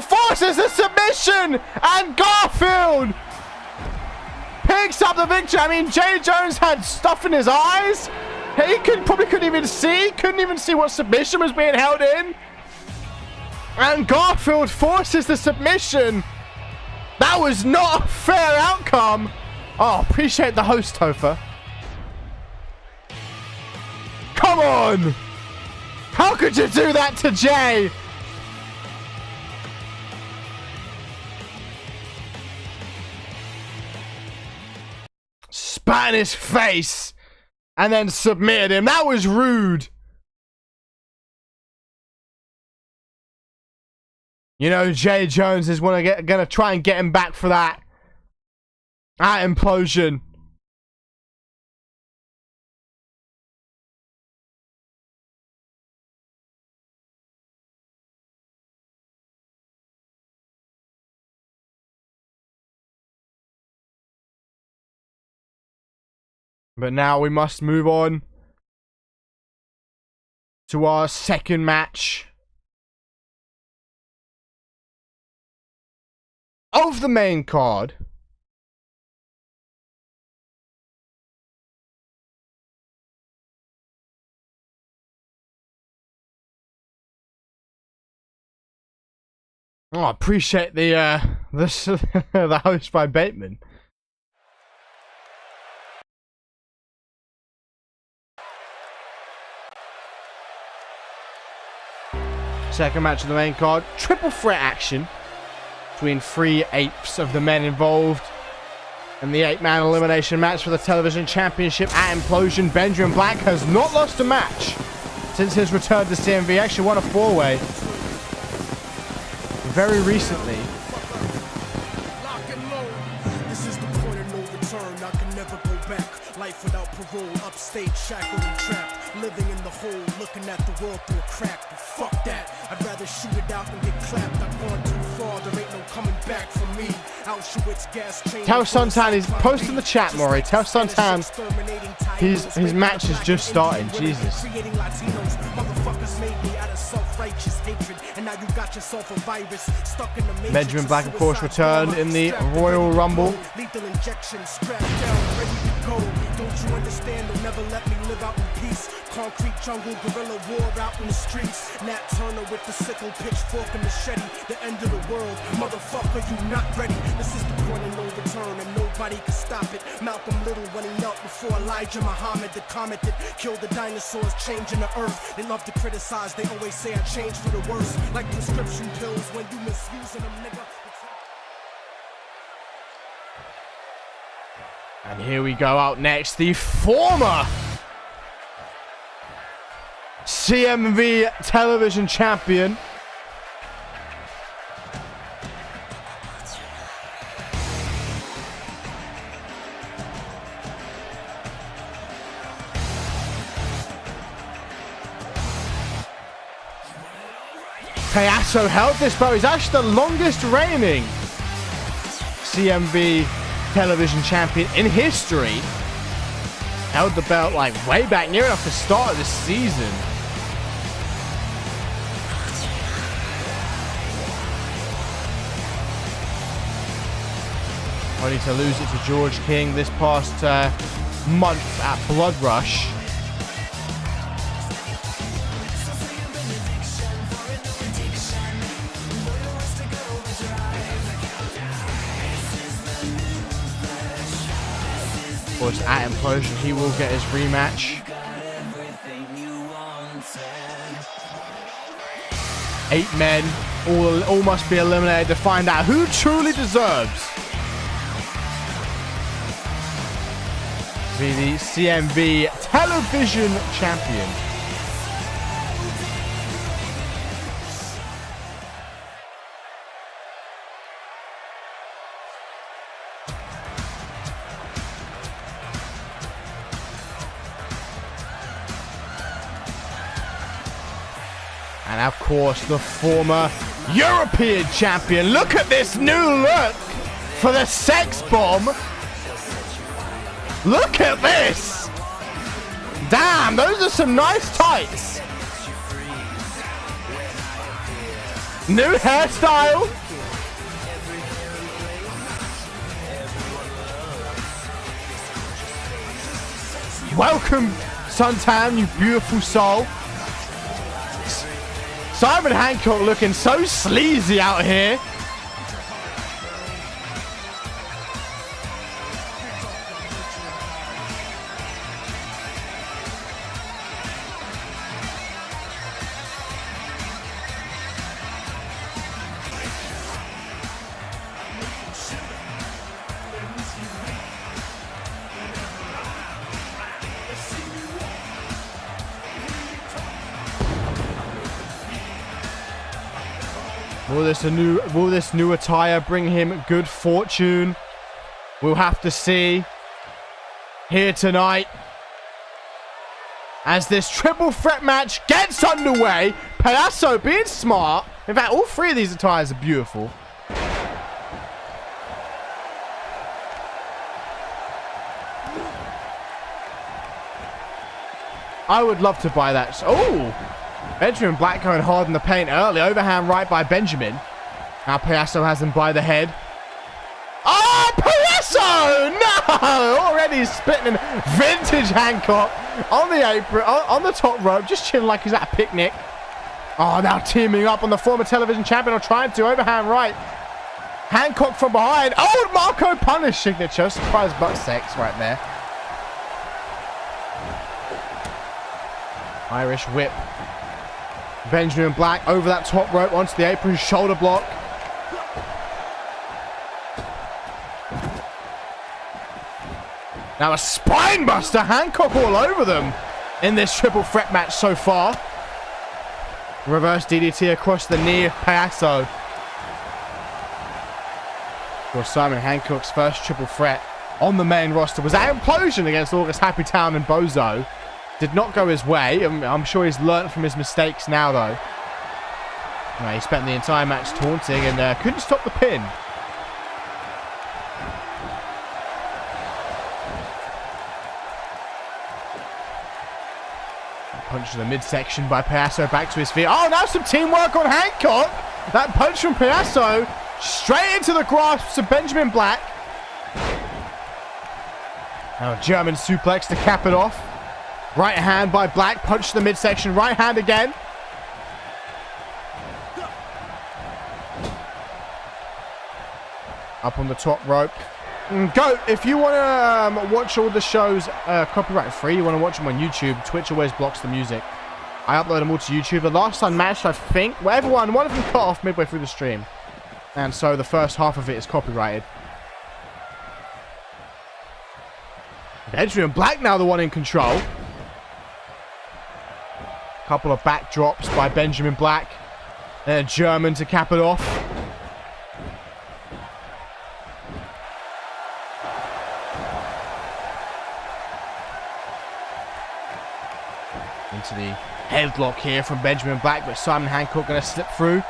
Forces a submission! And Garfield picks up the victory. I mean, Jay Jones had stuff in his eyes. He probably couldn't even see what submission was being held in. And Garfield forces the submission. That was not a fair outcome. Oh, appreciate the host, Topher. Come on! How could you do that to Jay? Spat in his face and then submitted him. That was rude. You know, Jay Jones is gonna try and get him back for that. At Implosion. But now we must move on to our second match of the main card. Oh, I appreciate the the host by Bateman. Second match of the main card. Triple threat action between 3/8 of the men involved. And the 8-man elimination match for the television championship at Implosion. Benjamin Black has not lost a match since his return to CMV. Actually won a 4-way very recently. Life without parole, upstate, shackled and trapped. Living in the hole, looking at the world through a crack. But fuck that, I'd rather shoot it out and get clapped. I've gone too far, there ain't no coming back from me. Auschwitz gas chain. Tell Suntan he's posting the chat, Maury. Tell Suntan his match has just started. Jesus. Creating Latinos, motherfuckers made me out of self-righteous hatred. And now you got yourself a virus stuck in the matrix. Benjamin Black, of course, returned in the Royal Rumble. Lethal injection, strapped down, ready to go. Don't you understand? They'll never let me live out in peace. Concrete jungle, guerrilla war out in the streets. Nat Turner with the sickle, pitchfork and machete. The end of the world, motherfucker, you not ready. This is the point of no return, and nobody can stop it. Malcolm Little when he knelt before Elijah Muhammad, the comet that killed the dinosaurs, changing the earth. They love to criticize, they always say I changed for the worse. Like prescription pills when you misusing them, nigga. And here we go out next, the former CMV television champion. Payaso held this belt. He's actually the longest reigning CMV television champion in history. Held the belt like way back near enough the start of the season. Only to lose it to George King this past month at Blood Rush. Of course, at Implosion, he will get his rematch. 8 men, all must be eliminated to find out who truly deserves to be the CMV television champion. And of course, the former European champion. Look at this new look for the sex bomb. Look at this. Damn, those are some nice tights. New hairstyle. Welcome, Suntan, you beautiful soul. Simon Hancock looking so sleazy out here. Will this new attire bring him good fortune? We'll have to see here tonight as this triple threat match gets underway. Payaso being smart. In fact, all 3 of these attires are beautiful. I would love to buy that. Oh! Benjamin Black going hard in the paint early. Overhand right by Benjamin. Now Payaso has him by the head. Oh, Payaso! No! Already spitting vintage Hancock on the apron, on the top rope, just chilling like he's at a picnic. Oh, now teaming up on the former television champion, or trying to. Overhand right. Hancock from behind. Oh, Marco punish signature. Surprise butt sex right there. Irish whip. Benjamin Black over that top rope onto the apron, shoulder block. Now a spine buster, Hancock all over them in this triple threat match so far. Reverse DDT across the knee of Payaso. For Simon Hancock's first triple threat on the main roster was that implosion against August Happy Town and Bozo. Did not go his way. I'm sure he's learned from his mistakes now, though. He spent the entire match taunting and couldn't stop the pin. Punch to the midsection by Payaso, back to his feet. Oh, now some teamwork on Hancock. That punch from Payaso straight into the grasp of Benjamin Black. Now a German suplex to cap it off. Right hand by Black, punch to the midsection. Right hand again. Up on the top rope. Goat, if you want to watch all the shows copyright free, you want to watch them on YouTube, Twitch always blocks the music. I upload them all to YouTube. The last Unmatched, I think, one of them cut off midway through the stream. And so the first half of it is copyrighted. Benjamin Black now the one in control. Couple of backdrops by Benjamin Black. And a German to cap it off. Into the headlock here from Benjamin Black, but Simon Hancock going to slip through.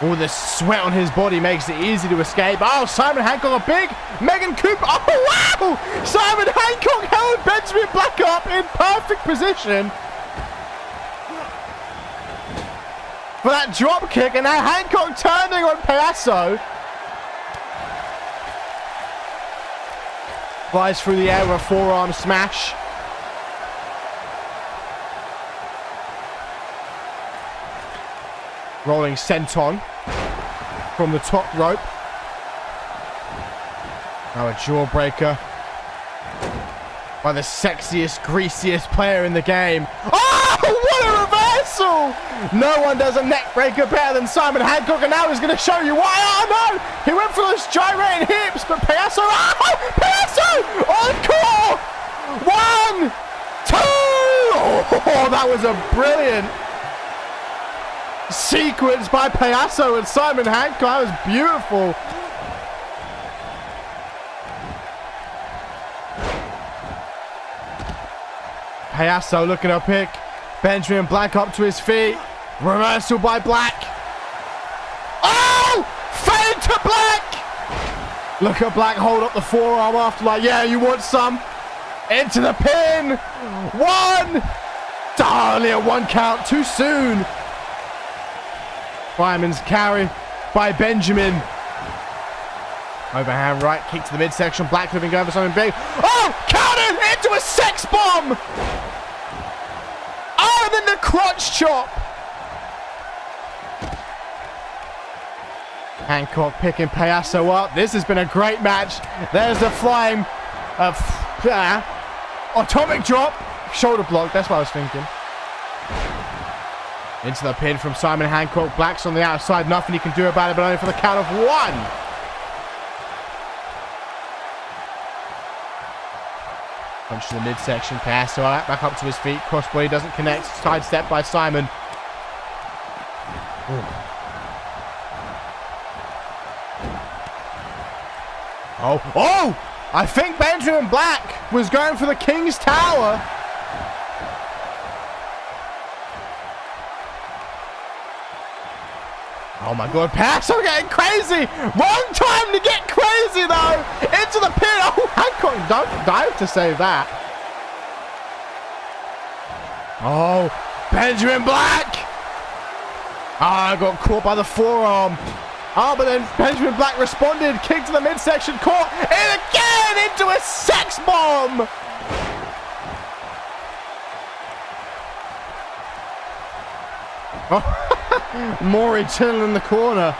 All the sweat on his body makes it easy to escape. Oh, Simon Hancock, a big Megan Cooper. Oh, wow! Simon Hancock held Benjamin Black up in perfect position for that drop kick, and now Hancock turning on Payaso. Flies through the air with a forearm smash. Rolling senton from the top rope. Now a jawbreaker by the sexiest, greasiest player in the game. Oh, what a reversal! No one does a neck breaker better than Simon Hancock, and now he's going to show you why. Oh no! He went for those gyrating hips, but Payaso, oh! Payaso! Encore! 1, 2! Oh, that was a brilliant sequence by Payaso and Simon Hancock. That was beautiful. Payaso looking to pick Benjamin Black up to his feet. Reversal by Black. Oh! Fade to Black! Look at Black hold up the forearm after, like, yeah, you want some? Into the pin. 1! Oh, only a 1 count. Too soon. Fireman's carry by Benjamin. Overhand right, kick to the midsection. Black looking going for something big. Oh, counter into a sex bomb. Oh, and then the crotch chop. Hancock picking Payaso up. This has been a great match. There's the flying atomic drop. Shoulder block, that's what I was thinking. Into the pin from Simon Hancock. Black's on the outside. Nothing he can do about it, but only for the count of 1. Punch to the midsection. Payaso back up to his feet. Crossbody doesn't connect. Sidestep by Simon. Ooh. Oh! I think Benjamin Black was going for the King's Tower. Oh my god, Payaso getting crazy! Wrong time to get crazy though! Into the pin! Oh, Hancock don't dive to save that. Oh, Benjamin Black! Ah, oh, got caught by the forearm. Oh, but then Benjamin Black responded. Kick to the midsection, caught, and again into a sex bomb! Oh. Maury chilling in the corner.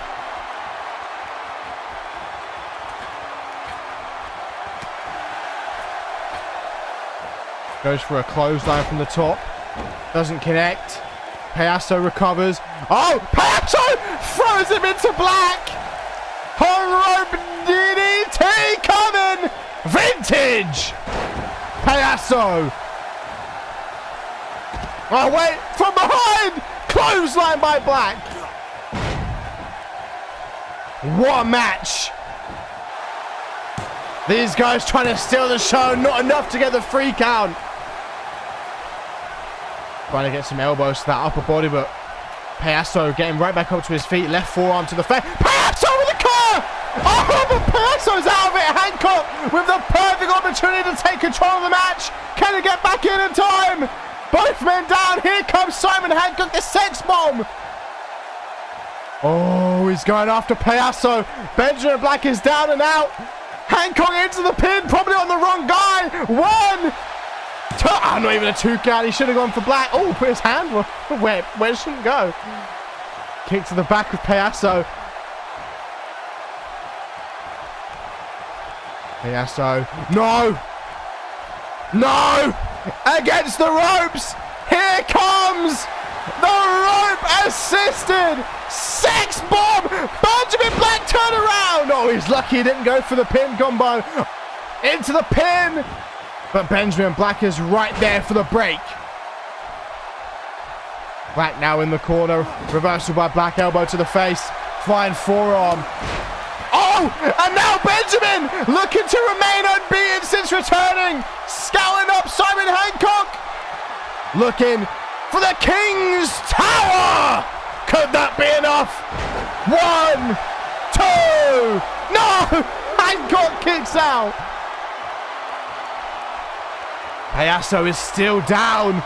Goes for a clothesline from the top. Doesn't connect. Payaso recovers. Oh, Payaso throws him into Black. Hung rope DDT coming. Vintage. Payaso. Oh, wait, from behind. Clothesline by Black. What a match. These guys trying to steal the show. Not enough to get the 3 count. Trying to get some elbows to that upper body, but Payaso getting right back up to his feet. Left forearm to the face. Payaso with the car! Oh, but Payaso's out of it. Hancock with the perfect opportunity to take control of the match. Can he get back in time? Both men down. Here comes Simon Hancock, the sex bomb. Oh, he's going after Payaso. Benjamin Black is down and out. Hancock into the pin, probably on the wrong guy. 1, 2. Oh, not even a 2 count. He should have gone for Black. Oh, put his hand where it shouldn't go. Kick to the back of Payaso. Payaso. No. No. Against the ropes. Here comes the rope assisted sex bomb. Benjamin Black turn around. Oh, he's lucky he didn't go for the pin combo. Into the pin. But Benjamin Black is right there for the break. Black now in the corner. Reversal by Black, elbow to the face. Flying forearm. Oh, and now Benjamin looking to remain unbeaten since returning. Scouting up Simon Hancock. Looking for the King's Tower. Could that be enough? 1, 2. No! Hancock kicks out. Payaso is still down.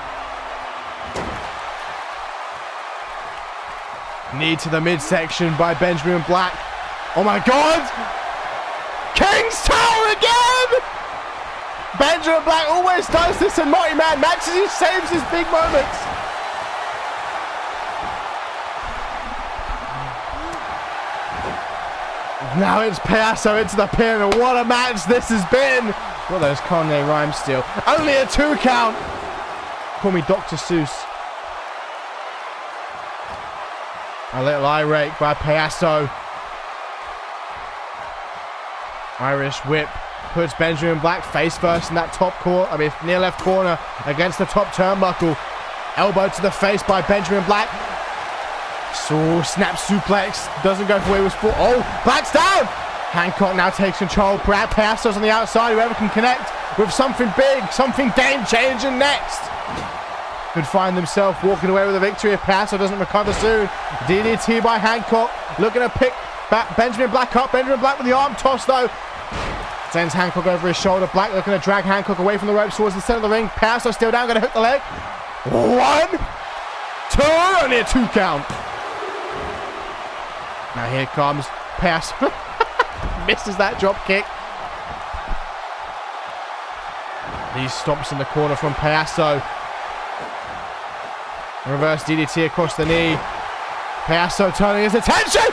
Knee to the midsection by Benjamin Black. Oh my God! King's Tower again! Benjamin Black always does this in multi-man matches. He saves his big moments. Now it's Payaso into the pin, and what a match this has been! What are those Kanye rhymes still? Only a 2 count! Call me Dr. Seuss. A little eye rake by Payaso. Irish whip puts Benjamin Black face first in that top corner, near left corner against the top turnbuckle. Elbow to the face by Benjamin Black. So snap suplex, doesn't go for where he was for. Oh, Black's down. Hancock now takes control. Brad Payaso's on the outside. Whoever can connect with something big, something game-changing next. Could find themselves walking away with a victory if Payaso doesn't recover soon. DDT by Hancock, looking to pick back Benjamin Black up. Benjamin Black with the arm toss though. Sends Hancock over his shoulder. Black looking to drag Hancock away from the ropes towards the center of the ring. Payaso still down, going to hook the leg. 1, 2, only a 2 count. Now here comes Payaso. Misses that drop kick. These stomps in the corner from Payaso. Reverse DDT across the knee. Payaso turning his attention.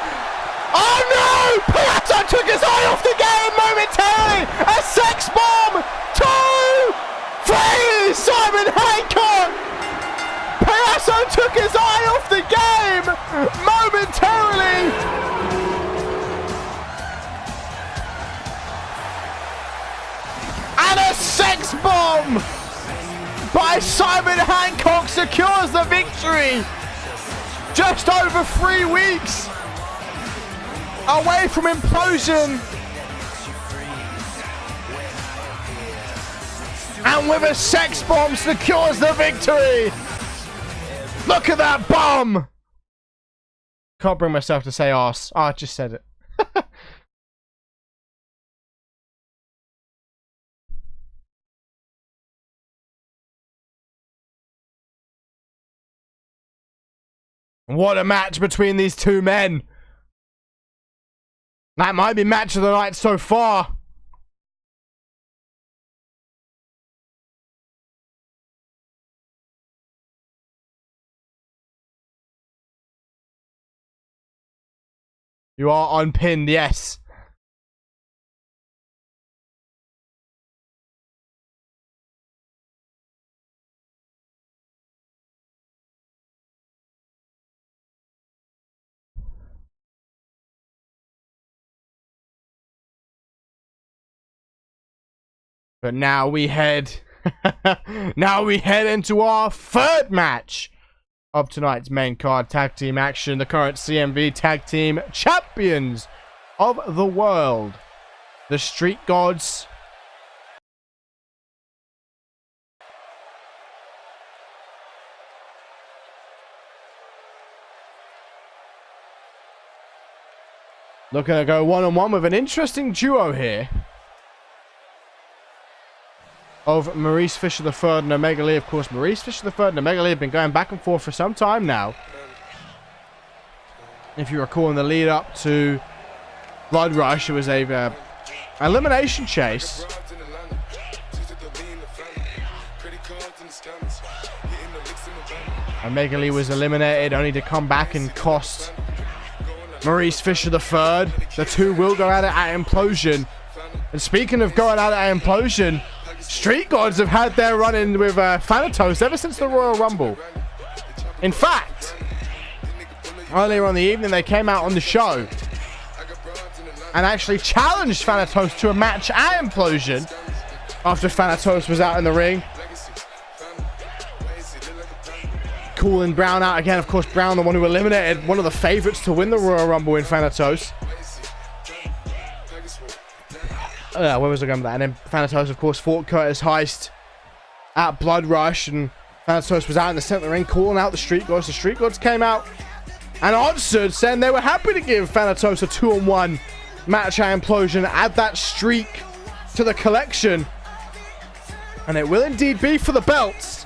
Oh no! Payaso took his eye off the game momentarily. A sex bomb. 2, 3. Simon Hancock. Payaso took his eye off the game momentarily. And a sex bomb by Simon Hancock secures the victory. Just over 3 weeks away from implosion. And with a sex bomb secures the victory. Look at that bomb. Can't bring myself to say arse. Oh, I just said it. What a match between these two men. That might be match of the night so far. You are unpinned, yes. But now we head into our third match of tonight's main card tag team action. The current CMV tag team champions of the world, the Street Gods. Looking to go one-on-one with an interesting duo here of Maurice Fisher III and Omega Lee. Of course, Maurice Fisher III and Omega Lee have been going back and forth for some time now. If you recall, in the lead up to Blood Rush, it was a elimination chase. Omega Lee was eliminated, only to come back and cost Maurice Fisher III. The two will go at it at Implosion. And speaking of going at it at Implosion, Street Gods have had their run-in with Thanatos ever since the Royal Rumble. In fact, earlier on the evening, they came out on the show and actually challenged Thanatos to a match at Implosion after Thanatos was out in the ring. Calling Brown out again. Of course, Brown, the one who eliminated one of the favorites to win the Royal Rumble in Thanatos. Where was I going with that? And then Thanatos, of course, fought Curtis Heist at Blood Rush, and Thanatos was out in the center of the ring calling out the Street Gods. The Street Gods came out and answered, saying they were happy to give Thanatos a 2-on-1 match at Implosion, add that streak to the collection, and it will indeed be for the belts.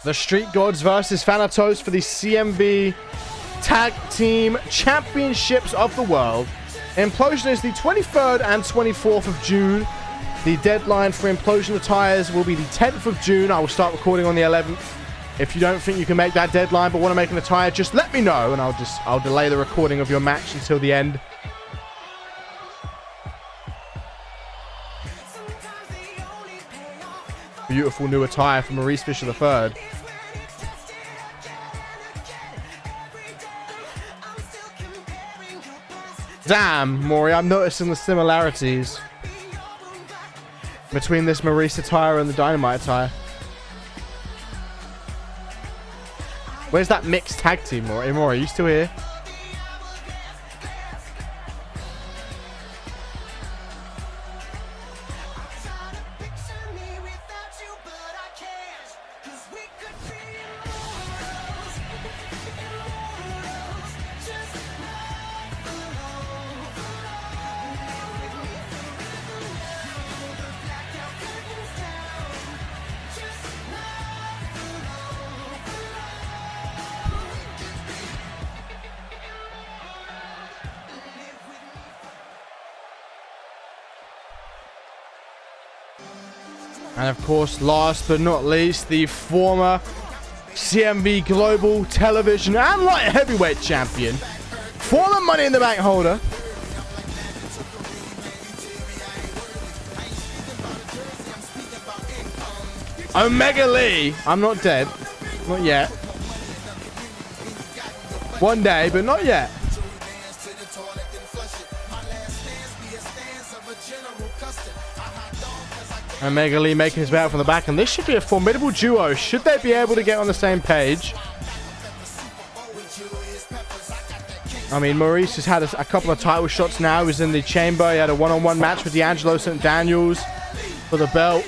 The Street Gods versus Thanatos for the CMV Tag Team Championships of the World. Implosion is the 23rd and 24th of June. The deadline for Implosion attires will be the 10th of June. I will start recording on the 11th. If you don't think you can make that deadline but want to make an attire, just let me know and I'll delay the recording of your match until the end. Beautiful new attire from Maurice Fisher III. Damn, Maury, I'm noticing the similarities between this Maurice attire and the Dynamite attire. Where's that mixed tag team, Maury? Maury, are you still here? And of course, last but not least, the former CMV Global Television and Light Heavyweight Champion, former Money in the Bank holder, Omega Lee. I'm not dead. Not yet. One day, but not yet. Omega Lee making his way out from the back, and this should be a formidable duo. Should they be able to get on the same page? I mean, Maurice has had a couple of title shots now. He was in the chamber. He had a one-on-one match with D'Angelo St. Daniels for the belt.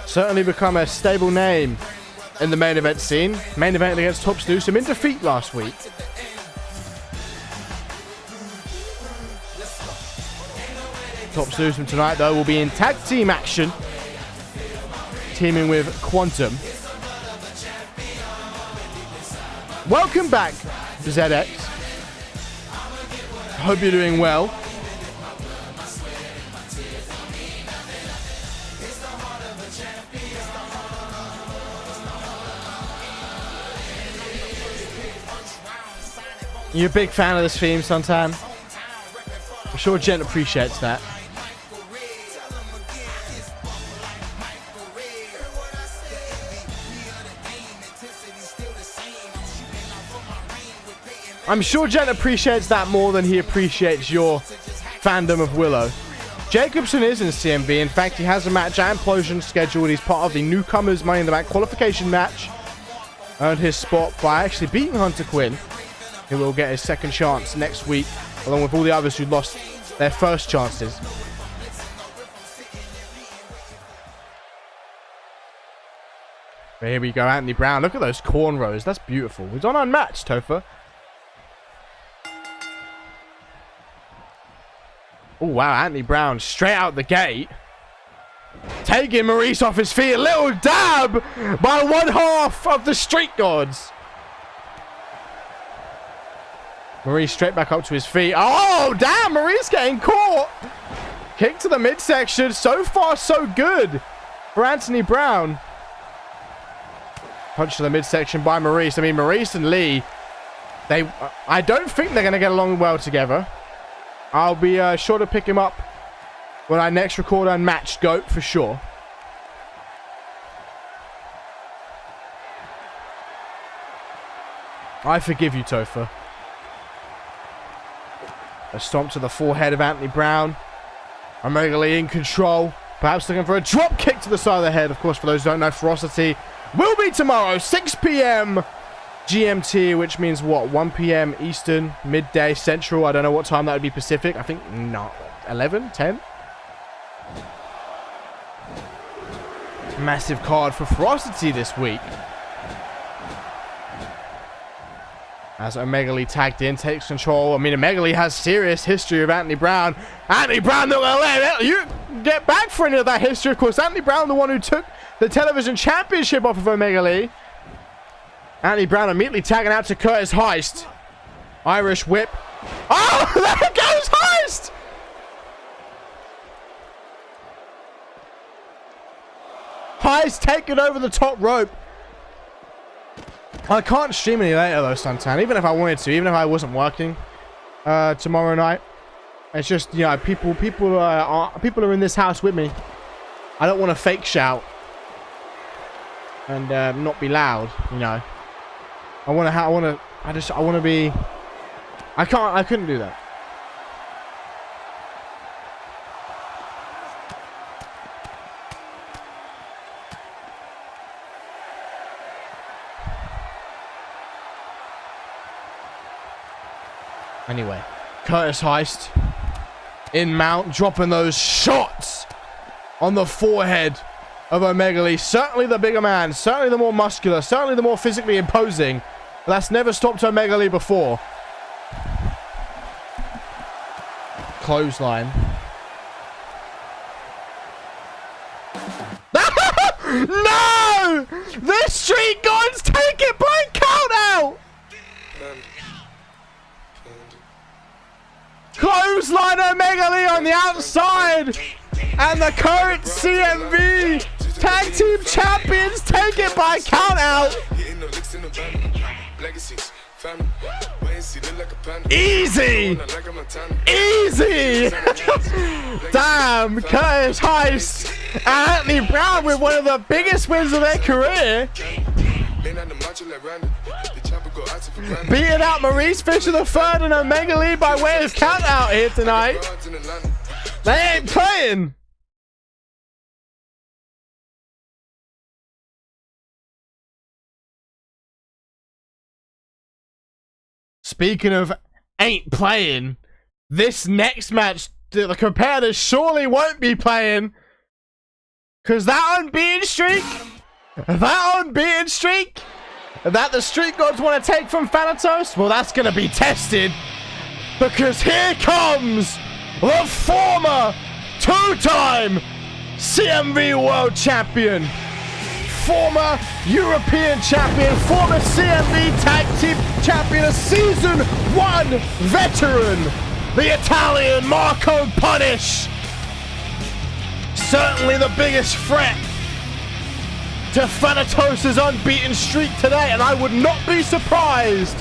Certainly become a stable name in the main event scene. Main event against Top Snoosum in defeat last week. Top Snoosum tonight, though, will be in tag team action, teaming with Quantum. Welcome back to ZX. Hope you're doing well. You're a big fan of this theme sometime? I'm sure Jen appreciates that. I'm sure Jen appreciates that more than he appreciates your fandom of Willow. Jacobson is in CMV. In fact, he has a match at Implosion scheduled. He's part of the newcomers Money in the Bank qualification match. Earned his spot by actually beating Hunter Quinn. He will get his second chance next week, along with all the others who lost their first chances. But here we go, Anthony Brown. Look at those cornrows. That's beautiful. He's on Unmatched, Topher. Oh, wow. Anthony Brown straight out the gate. Taking Maurice off his feet. A little dab by one half of the Street Gods. Maurice straight back up to his feet. Oh, damn. Maurice getting caught. Kick to the midsection. So far, so good for Anthony Brown. Punch to the midsection by Maurice. I mean, Maurice and Lee, I don't think they're going to get along well together. I'll be sure to pick him up when I next record Unmatched GOAT for sure. I forgive you, Topher. A stomp to the forehead of Anthony Brown. Omega Lee in control. Perhaps looking for a drop kick to the side of the head. Of course, for those who don't know, Ferocity will be tomorrow, 6 p.m. GMT, which means what? 1 p.m. Eastern, midday Central. I don't know what time that would be Pacific. I think not 11, 10. Massive card for Ferocity this week. As Omega Lee tagged in, takes control. I mean, Omega Lee has serious history of Anthony Brown. Anthony Brown, not gonna let you get back for any of that history. Of course, Anthony Brown, the one who took the television championship off of Omega Lee. Anthony Brown immediately tagging out to Curtis Heist. Irish whip. Oh, there goes Heist! Heist taking over the top rope. I can't stream any later though, Suntan. Even if I wanted to, even if I wasn't working tomorrow night. It's just, you know, people are in this house with me. I don't want to fake shout and not be loud, you know. I want to be. I couldn't do that. Anyway, Curtis Heist in mount, dropping those shots on the forehead of Omega Lee. Certainly the bigger man, certainly the more muscular, certainly the more physically imposing. But that's never stopped Omega Lee before. Clothesline. No! The Street Gods take it by count out! Clothesline Omega Lee on the outside, and the current CMV Tag Team Champions take it by count out. Easy! Easy! Damn, Curtis Heist and Anthony Brown with one of the biggest wins of their career. Beating out Maurice Fisher III and Omega Lee by way of count out here tonight. They ain't playing. Speaking of ain't playing, this next match, the competitors surely won't be playing. Because that unbeaten streak that the Street Gods want to take from Thanatos, well, that's going to be tested. Because here comes the former two-time CMV World Champion, former European Champion, former CMV Tag Team Champion, a Season 1 veteran, the Italian Marco Punish. Certainly the biggest threat to Thanatos' unbeaten streak today, and I would not be surprised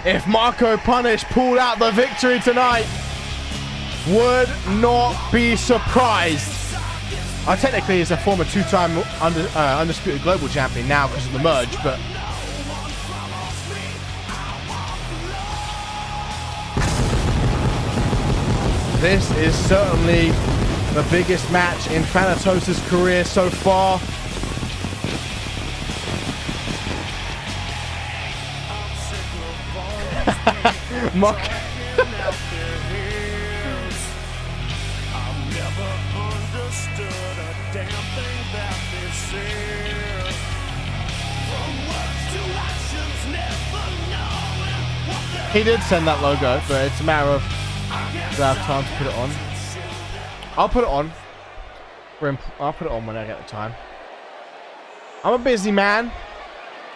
if Marco Punish pulled out the victory tonight. Would not be surprised. Technically, he's a former two-time Undisputed Global Champion now because of the merge, but This is certainly the biggest match in Thanatos' career so far. Mark. He did send that logo, but it's a matter of do I have time to put it on. I'll put it on. I'll put it on when I get the time. I'm a busy man.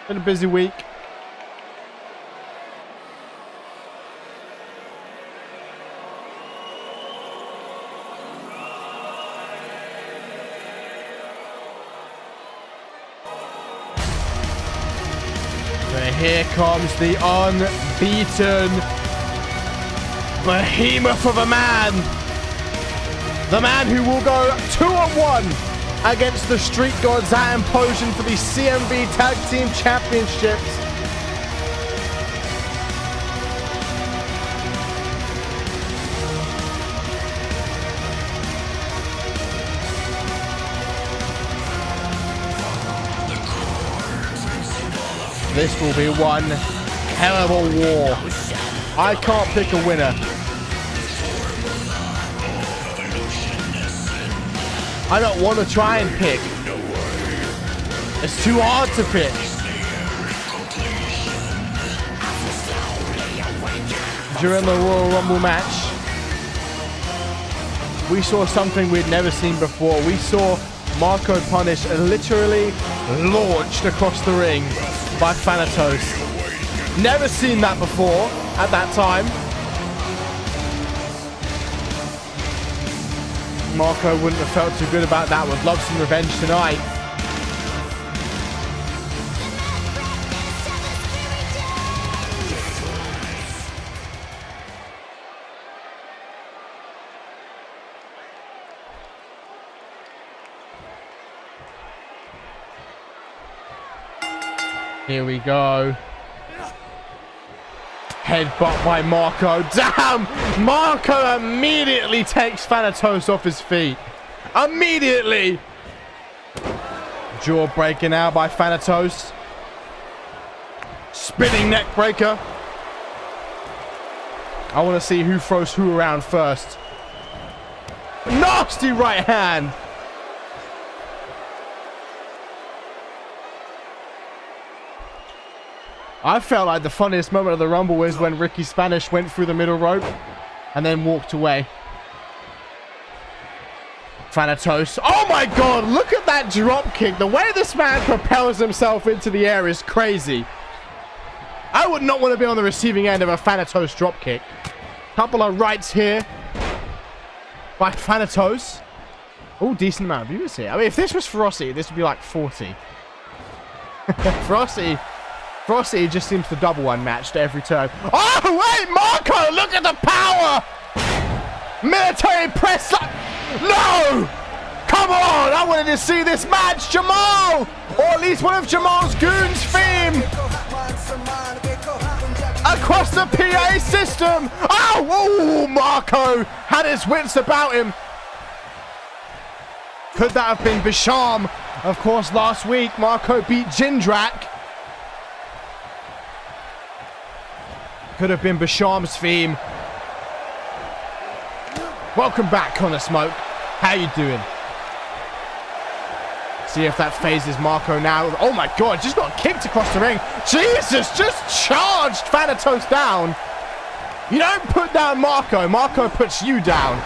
Been a busy week. And here comes the unbeaten behemoth of a man. The man who will go 2-1 against the Street Gods at Implosion for the CMV Tag Team Championships. This will be one hell of a war. I can't pick a winner. I don't want to try and pick. It's too hard to pick. During the Royal Rumble match, we saw something we'd never seen before. We saw Marco Punish literally launched across the ring by Thanatos. Never seen that before at that time. Marco wouldn't have felt too good about that. Would love some revenge tonight. Here we go. Headbutt by Marco. Damn! Marco immediately takes Thanatos off his feet. Immediately! Jaw breaking out by Thanatos. Spinning neck breaker. I want to see who throws who around first. Nasty right hand! I felt like the funniest moment of the Rumble was when Ricky Spanish went through the middle rope and then walked away. Thanatos. Oh my god, look at that drop kick. The way this man propels himself into the air is crazy. I would not want to be on the receiving end of a Thanatos drop kick. Couple of rights here by Thanatos. Oh, decent amount of viewers here. I mean, if this was Ferocity, this would be like 40. Ferocity just seems to double unmatched every turn. Oh, wait, Marco, look at the power! Military press. No! Come on, I wanted to see this match, Jamal! Or at least one of Jamal's goons' theme! Across the PA system! Oh, Marco had his wits about him. Could that have been Bisham? Of course, last week, Marco beat Jindrak. Could have been Bisham's theme. Welcome back, Connor Smoke. How you doing? See if that phases Marco now. Oh my god, just got kicked across the ring. Jesus, just charged Thanatos down. You don't put down Marco. Marco puts you down.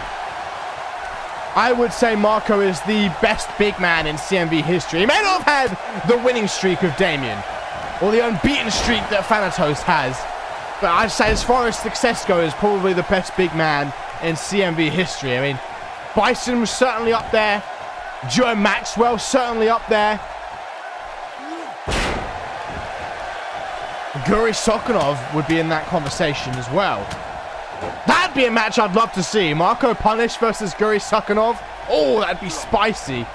I would say Marco is the best big man in CMV history. He may not have had the winning streak of Damien or the unbeaten streak that Thanatos has. But I'd say as far as success goes, probably the best big man in CMV history. I mean, Bison was certainly up there. Joe Maxwell certainly up there. Guri Sokonov would be in that conversation as well. That'd be a match I'd love to see. Marco Punish versus Guri Sokonov. Oh, that'd be spicy.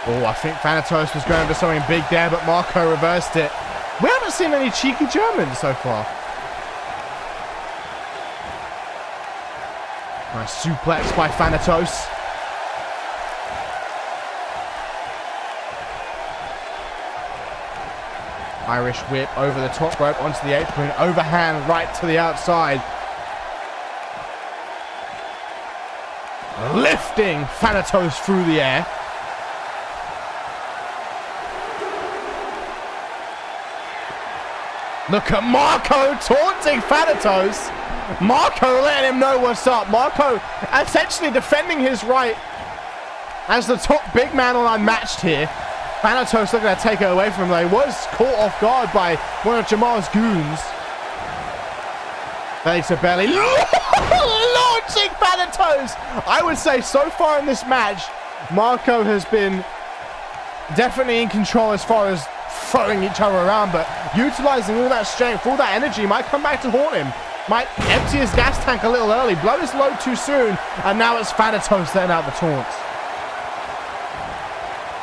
Oh, I think Thanatos was going for something big there, but Marco reversed it. haven't seen any cheeky Germans so far. Nice suplex by Thanatos. Irish whip over the top rope onto the apron. Overhand right to the outside. Lifting Thanatos through the air. Look at Marco taunting Thanatos. Marco letting him know what's up. Marco essentially defending his right as the top big man on Unmatched here. Thanatos looking to take it away from him, though. He was caught off guard by one of Jamal's goons. Belly to belly. Launching Thanatos! I would say so far in this match, Marco has been definitely in control as far as throwing each other around, but utilizing all that strength, all that energy might come back to haunt him. Might empty his gas tank a little early, blow his load too soon, and now it's Thanatos letting out the taunts.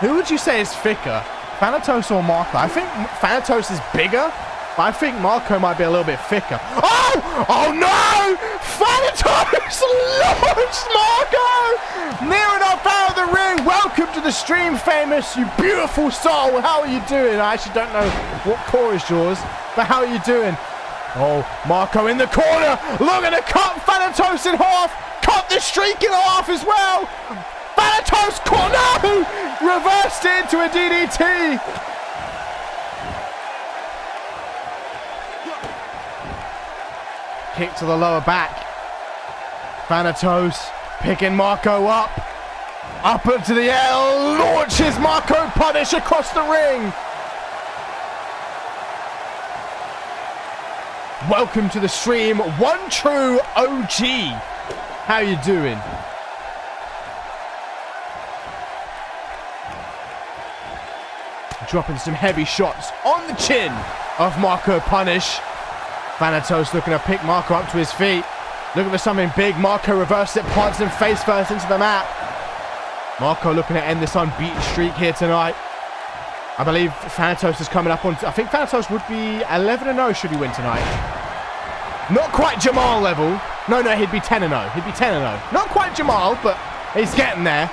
Who would you say is thicker, Thanatos or Marco? I think Thanatos is bigger, but I think Marco might be a little bit thicker. Oh! Oh no! Thanatos launched Marco! Near enough out of the ring. Welcome to the stream, famous, you beautiful soul. How are you doing? I actually don't know what core is yours, but how are you doing? Oh, Marco in the corner, looking to cut Thanatos in half, cut the streak in half as well. Thanatos caught, no! Reversed it into a DDT. Kick to the lower back. Thanatos picking Marco up into the air, launches Marco punish across the ring. Welcome to the stream, one true OG. How you doing? Dropping some heavy shots on the chin of Marco punish. Thanatos looking to pick Marco up to his feet. Looking for something big. Marco reversed it, plants him face first into the mat. Marco looking to end this unbeaten streak here tonight. I believe Thanatos is coming up on... I think Thanatos would be 11-0 should he win tonight. Not quite Jamal level. No, he'd be 10-0. He'd be 10-0. Not quite Jamal, but he's getting there.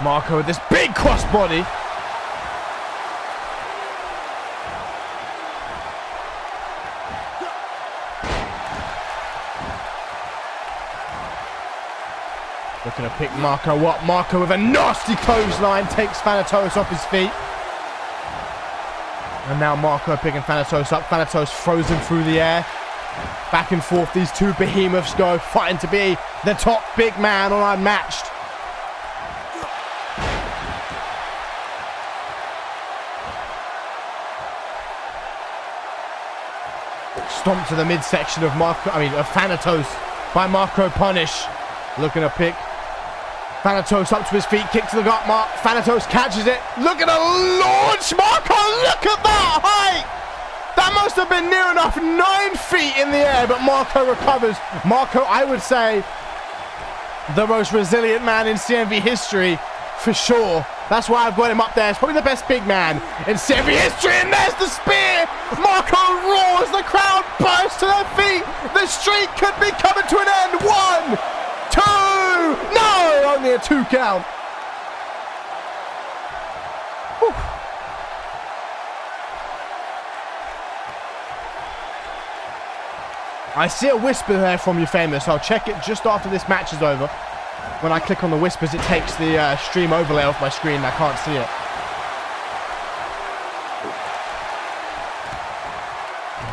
Marco with this big crossbody. Looking to pick Marco up. Marco with a nasty clothesline takes Thanatos off his feet. And now Marco picking Thanatos up. Thanatos throws him through the air. Back and forth these two behemoths go, fighting to be the top big man on Unmatched. Stomp to the midsection of Thanatos by Marco punish. Looking to pick Thanatos up to his feet, kick to the gut, Thanatos catches it, looking to launch Marco, look at that height! That must have been near enough 9 feet in the air, but Marco recovers. Marco, I would say, the most resilient man in CMV history, for sure. That's why I've got him up there. It's probably the best big man in CMV history, and there's the spear! Marco roars, the crowd bursts to their feet! The streak could be coming to an end! 1, 2, no! Only a 2 count. Whew. I see a whisper there from you, famous. I'll check it just after this match is over. When I click on the whispers, it takes the stream overlay off my screen and I can't see it.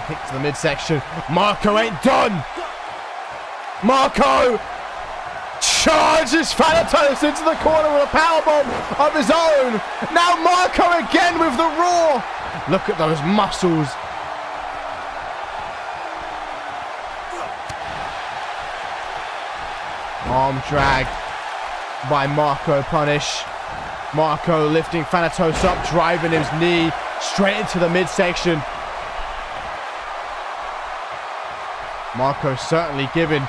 Kick to the midsection. Marco ain't done. Marco charges Thanatos into the corner with a powerbomb of his own. Now Marco again with the roar. Look at those muscles. Arm drag by Marco punish. Marco lifting Thanatos up, driving his knee straight into the midsection. Marco certainly giving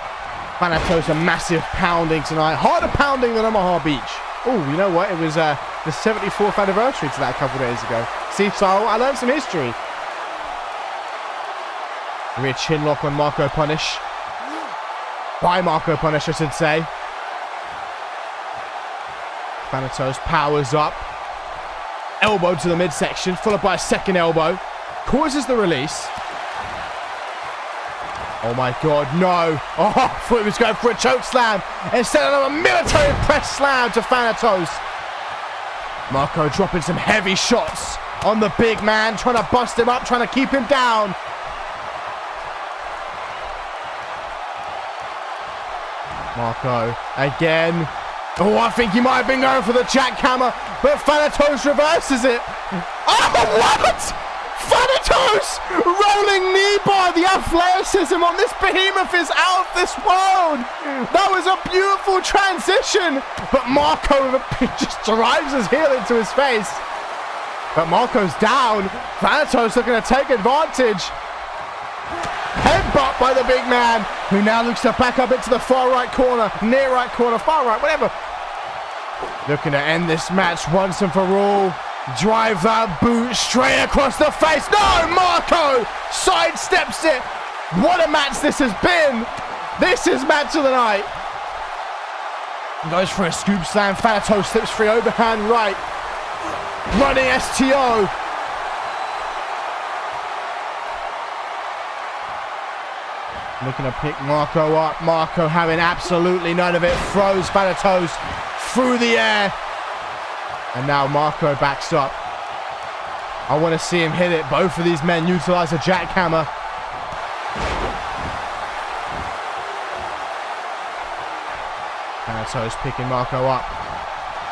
Thanatos a massive pounding tonight. Harder pounding than Omaha Beach. Oh, you know what? It was the 74th anniversary to that a couple days ago. See, so I learned some history. Rear chin lock on Marco Punish. By Marco Punish, I should say. Thanatos powers up. Elbow to the midsection, followed by a second elbow. Causes the release. Oh my god, no. Oh, I thought he was going for a choke slam. Instead of a military press slam to Thanatos. Marco dropping some heavy shots on the big man, trying to bust him up, trying to keep him down. Marco again. Oh, I think he might have been going for the jackhammer, but Thanatos reverses it. Oh, what? Thanatos! Rolling knee bar. The athleticism on this behemoth is out of this world. That was a beautiful transition, but Marco just drives his heel into his face. But Marco's down. Thanatos looking to take advantage. Headbutt by the big man, who now looks to back up into the far right corner, near right corner, far right, whatever. Looking to end this match once and for all. Drive that boot straight across the face. No, Marco sidesteps it. What a match this has been. This is match of the night. Goes for a scoop slam. Thanatos slips free, overhand right. Running STO. Looking to pick Marco up. Marco having absolutely none of it. Throws Thanatos through the air. And now Marco backs up. I want to see him hit it. Both of these men utilize a jackhammer. Thanatos picking Marco up.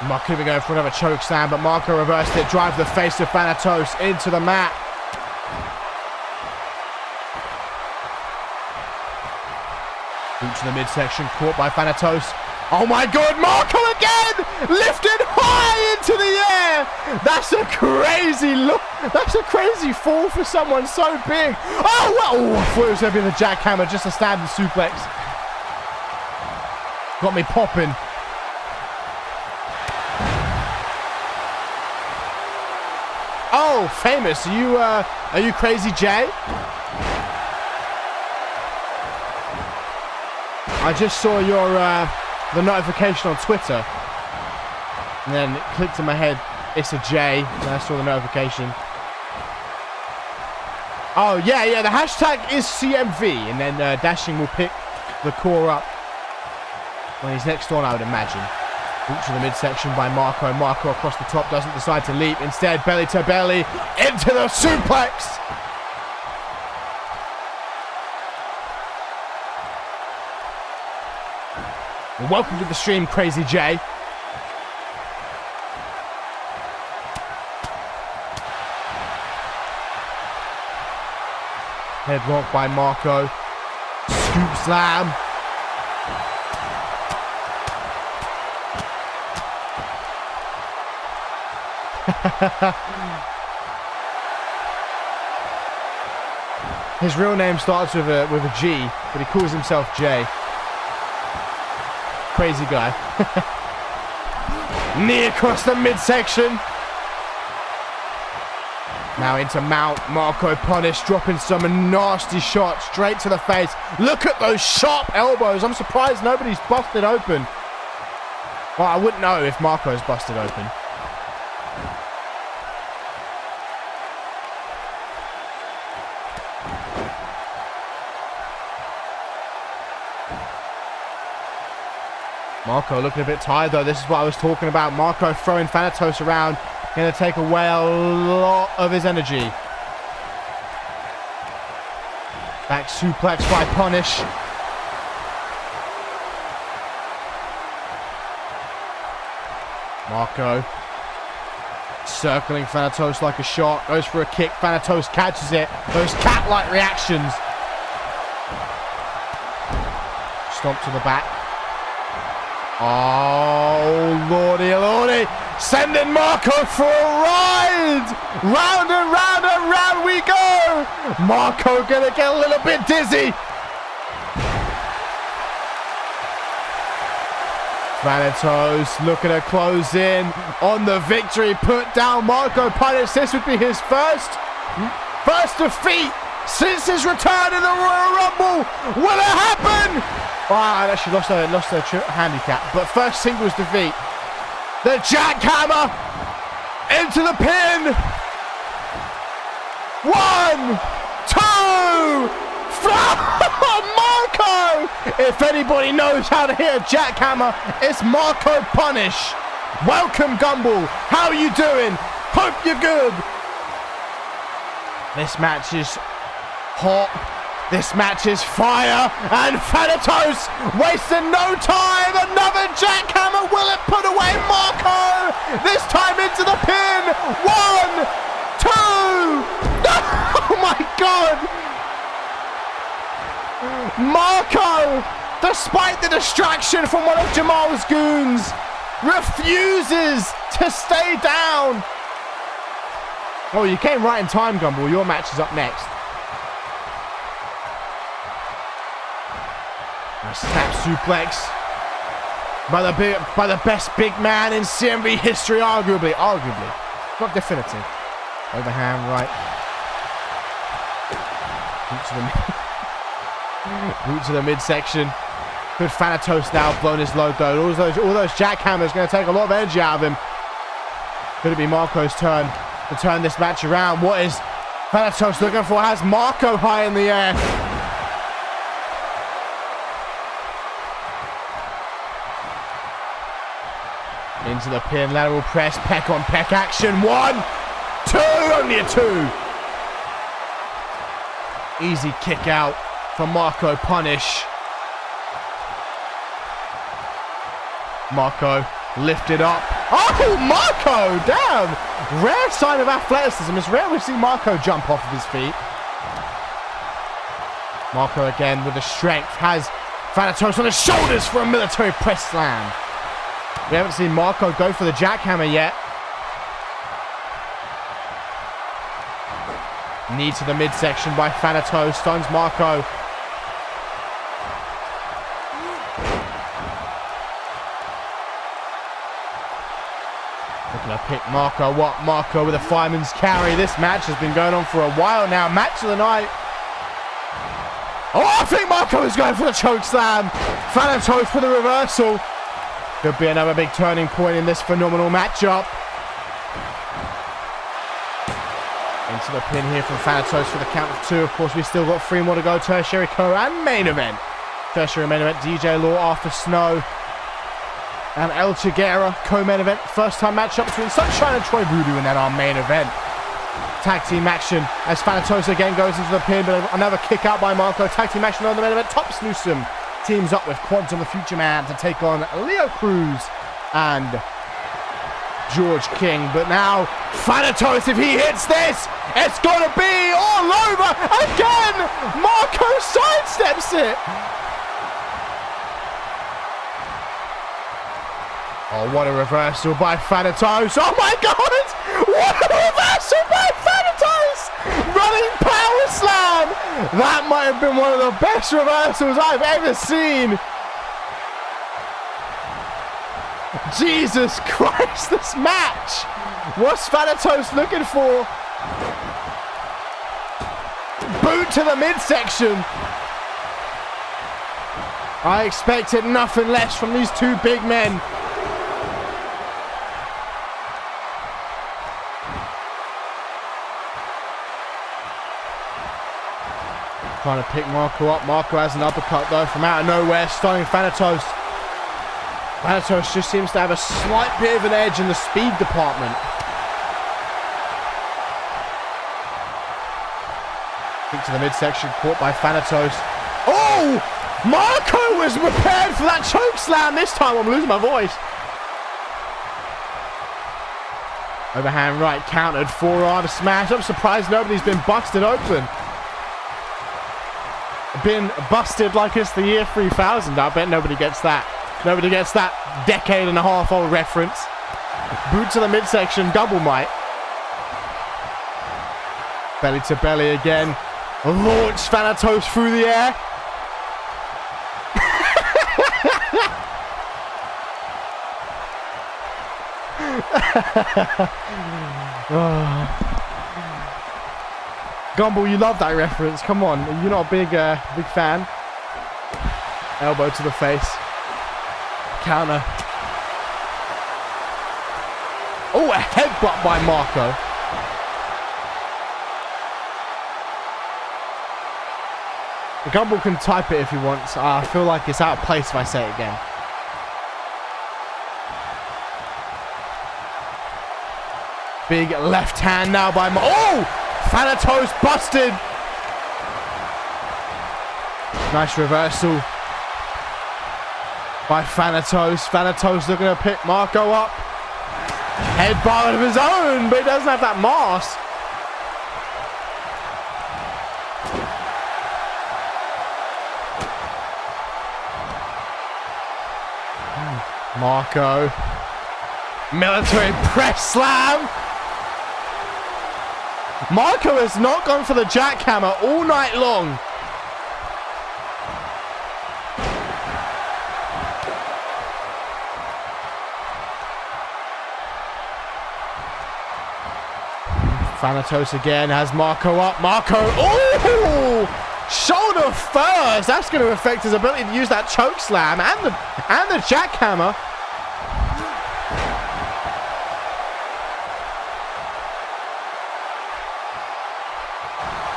Marco could be going for another choke slam, but Marco reversed it. Drive the face of Thanatos into the mat. Boot to the midsection, caught by Thanatos. Oh my god, Marco again! Lifted high into the air! That's a crazy look. That's a crazy fall for someone so big. Oh, well, I thought it was going to be the jackhammer, just a standard suplex. Got me popping. Oh, famous. Are you Crazy Jay? I just saw your the notification on Twitter, and then it clicked in my head. It's a J, and I saw the notification. Oh yeah, the hashtag is CMV, and then Dashing will pick the core up when he's next on, I would imagine. Boot to the midsection by Marco. Marco across the top, doesn't decide to leap. Instead, belly to belly into the suplex. Welcome to the stream, Crazy J. Headlock by Marco. Scoop slam. His real name starts with a G, but he calls himself J. Crazy guy. Knee across the midsection. Now into mount. Marco Punish dropping some nasty shots straight to the face. Look at those sharp elbows. I'm surprised nobody's busted open. Well, I wouldn't know if Marco's busted open. Marco looking a bit tired though. This is what I was talking about. Marco throwing Thanatos around. Going to take away a lot of his energy. Back suplex by Punish. Marco circling Thanatos like a shark. Goes for a kick. Thanatos catches it. Those cat-like reactions. Stomp to the back. Oh, lordy, lordy. Sending Marco for a ride. Round and round and round we go. Marco gonna get a little bit dizzy. Thanatos looking to close in on the victory. Put down Marco Punish. This would be his first defeat since his return in the Royal Rumble. Will it happen? Oh, I actually lost her handicap. But first singles defeat. The jackhammer into the pin. 1, 2, 3. Marco! If anybody knows how to hit a jackhammer, it's Marco Punish. Welcome, Gumball. How are you doing? Hope you're good. This match is hot. This match is fire. And Thanatos wasting no time. Another jackhammer. Will it put away Marco? This time into the pin. 1, 2. Oh my God. Marco, despite the distraction from one of Jamal's goons, refuses to stay down. Oh, you came right in time, Gumball. Your match is up next. A snap suplex by the best big man in CMV history, arguably, not definitive. Overhand right. Boot to the midsection. Good Thanatos now blown his load though. All those jackhammers going to take a lot of energy out of him. Could it be Marco's turn to turn this match around? What is Thanatos looking for? Has Marco high in the air. Into the pin, lateral press, peck on peck action. 1, 2, only a 2. Easy kick out from Marco Punish. Marco lifted up. Oh, Marco! Damn! Rare sign of athleticism. It's rare we see Marco jump off of his feet. Marco again with the strength. Has Thanatos on his shoulders for a military press slam. We haven't seen Marco go for the jackhammer yet. Knee to the midsection by Thanatos. Stuns Marco. Looking to pick Marco up. Marco with a fireman's carry. This match has been going on for a while now. Match of the night. Oh, I think Marco is going for the choke slam. Thanatos for the reversal. Could be another big turning point in this phenomenal matchup. Into the pin here from Thanatos for the count of 2. Of course, we've still got 3 more to go. Tertiary co and main event. Tertiary main event. DJ Law, Arthur Snow, and El Chiguera co-main event. First time matchup between Sunshine and Troy Voodoo, and then our main event. Tag team action as Thanatos again goes into the pin, but another kick out by Marco. Tag team action on the main event. Tops Newsom teams up with Quantum the Future Man to take on Leo Cruz and George King. But now Thanatos, if he hits this, it's gonna be all over again. Marco sidesteps it. Oh, what a reversal by Thanatos. Oh my God, what a reversal by Thanatos. Running power slam. That might have been one of the best reversals I've ever seen. Jesus Christ, this match. What's Thanatos looking for? Boot to the midsection. I expected nothing less from these two big men. Trying to pick Marco up. Marco has an uppercut though from out of nowhere, stunning Thanatos. Thanatos just seems to have a slight bit of an edge in the speed department. Kick to the midsection, caught by Thanatos. Oh! Marco was prepared for that choke slam this time. I'm losing my voice. Overhand right, countered, forearm smash. I'm surprised nobody's been busted open. Been busted like it's the year 3000. I bet nobody gets that. Nobody gets that decade and a half old reference. Boot to the midsection, double might. Belly to belly again. Launch Thanatos through the air. Gumball, you love that reference. Come on, you're not a big fan. Elbow to the face. Counter. Oh, a headbutt by Marco. Gumball can type it if he wants. I feel like it's out of place if I say it again. Big left hand now by oh! Thanatos busted. Nice reversal by Thanatos. Thanatos looking to pick Marco up. Headbutt of his own, but he doesn't have that mask. Marco. Military press slam. Marco has not gone for the jackhammer all night long. Thanatos again has Marco up. Marco, oh! Shoulder first. That's going to affect his ability to use that choke slam and the jackhammer.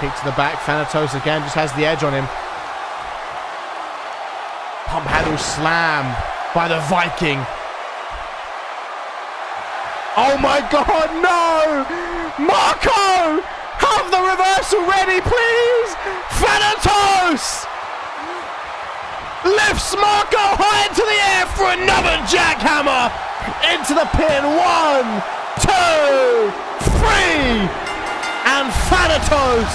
Kick to the back. Thanatos again just has the edge on him. Pump handle slam by the Viking. Oh my God, no! Marco! Have the reversal ready, please! Thanatos! Lifts Marco high into the air for another jackhammer! Into the pin. 1, 2, 3! And Thanatos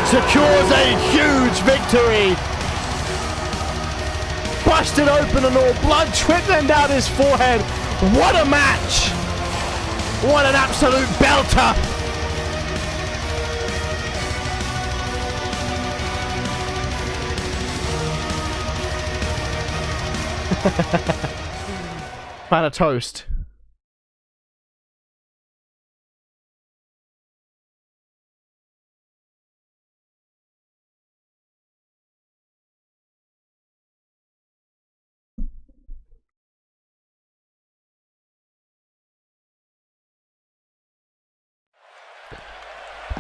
secures a huge victory. Busted open and all, blood trickling down his forehead. What a match! What an absolute belter! Thanatos.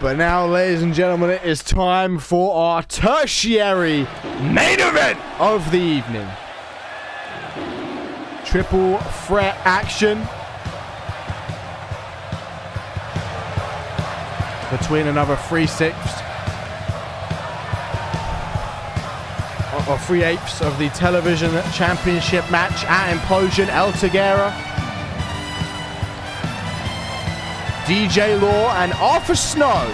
But now, ladies and gentlemen, it is time for our tertiary main event of the evening. Triple threat action between another 3/6 or 3/8 of the television championship match at Implosion. El Tiguera, DJ Law, and Arthur Snow.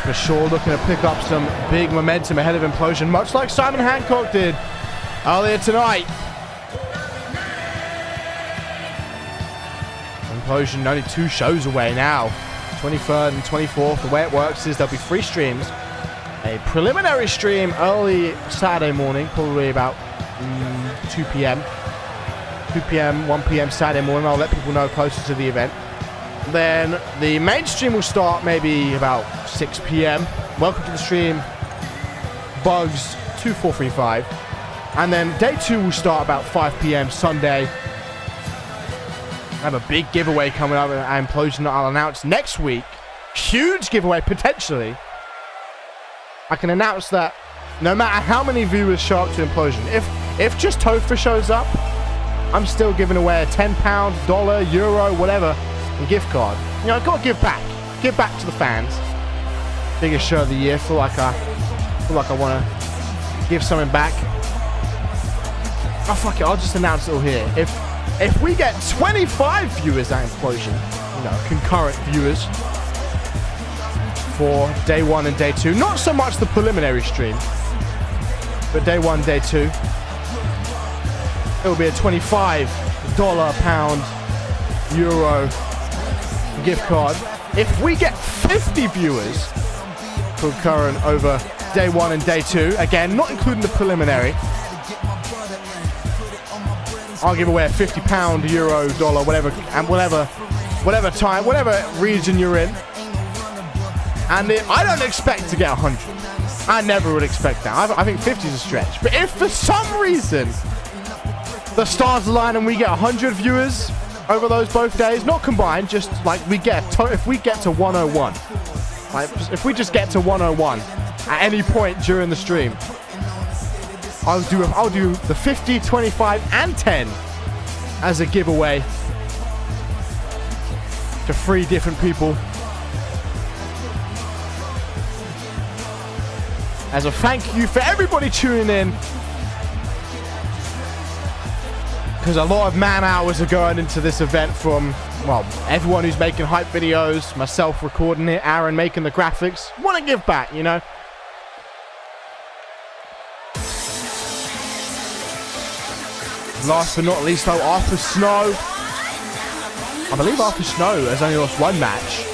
For sure looking to pick up some big momentum ahead of Implosion, much like Simon Hancock did earlier tonight. Implosion only 2 shows away now. 23rd and 24th. The way it works is there'll be 3 streams. A preliminary stream early Saturday morning, probably about 2 p.m. 2 p.m., 1 p.m. Saturday morning. I'll let people know closer to the event. Then the main stream will start maybe about 6 p.m. Welcome to the stream, Bugs 2435. And then day 2 will start about 5 p.m. Sunday. I have a big giveaway coming up at Implosion that I'll announce next week. Huge giveaway, potentially. I can announce that no matter how many viewers show up to Implosion, if just Topher shows up, I'm still giving away a £10, dollar, euro, whatever, gift card. You know, I've got to give back. Give back to the fans. Biggest show of the year. Feel like I want to give something back. Oh, fuck it. I'll just announce it all here. If we get 25 viewers at Implosion, you know, concurrent viewers for day 1 and day 2, not so much the preliminary stream, but day 1, day 2, it will be a $25 pound euro gift card. If we get 50 viewers concurrent over day 1 and day 2, again, not including the preliminary, I'll give away a £50, euro, dollar, whatever, and whatever time, whatever region you're in. And I don't expect to get 100. I never would expect that. I think 50 is a stretch. But if for some reason the stars align and we get 100 viewers over those both days, not combined, just like if we get to 101, like if we just get to 101 at any point during the stream, I'll do the 50, 25, and 10 as a giveaway to 3 different people. As a thank you for everybody tuning in. Because a lot of man hours are going into this event from, well, everyone who's making hype videos, myself recording it, Aaron making the graphics. Want to give back, you know? Last but not least, though, Arthur Snow. I believe Arthur Snow has only lost 1 match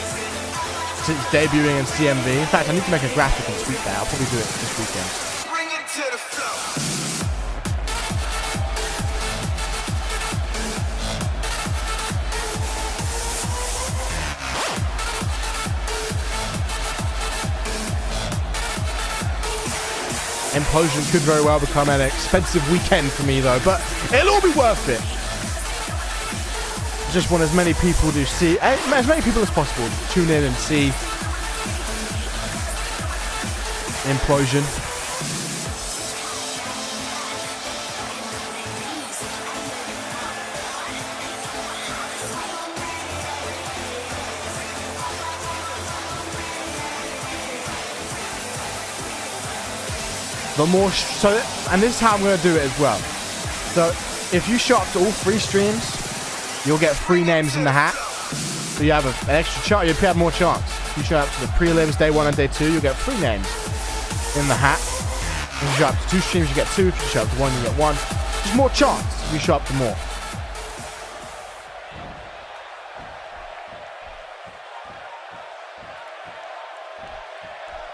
since debuting in CMV. In fact, I need to make a graphic and tweet that. I'll probably do it this weekend. Bring it to the floor. Implosion could very well become an expensive weekend for me, though, but it'll all be worth it. Just want as many people to see, as many people as possible to tune in and see Implosion. The more, and this is how I'm going to do it as well. So, if you show up to all 3 streams, you'll get 3 names in the hat. So you have an extra chance, you have more chance. If you show up to the prelims, day 1 and day 2, you'll get 3 names in the hat. If you show up to 2 streams, you get 2. If you show up to 1, you get 1. There's more chance if you show up to more.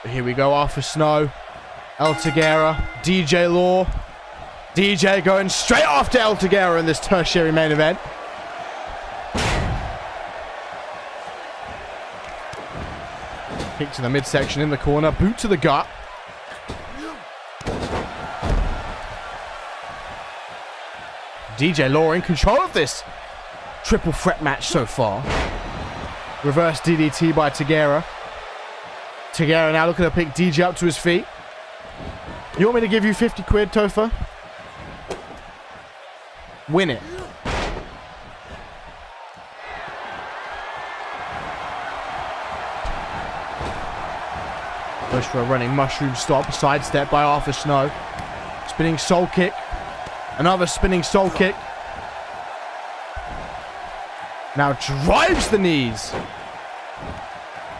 But here we go, Arthur Snow, El Tiguera, DJ Law. DJ going straight after El Tiguera in this tertiary main event. Kick to the midsection in the corner. Boot to the gut. DJ Law in control of this triple threat match so far. Reverse DDT by Tiguera. Tiguera now looking to pick DJ up to his feet. You want me to give you 50 quid, Topher? Win it. Push for a running mushroom stop. Sidestep by Arthur Snow. Spinning soul kick. Another spinning soul kick. Now drives the knees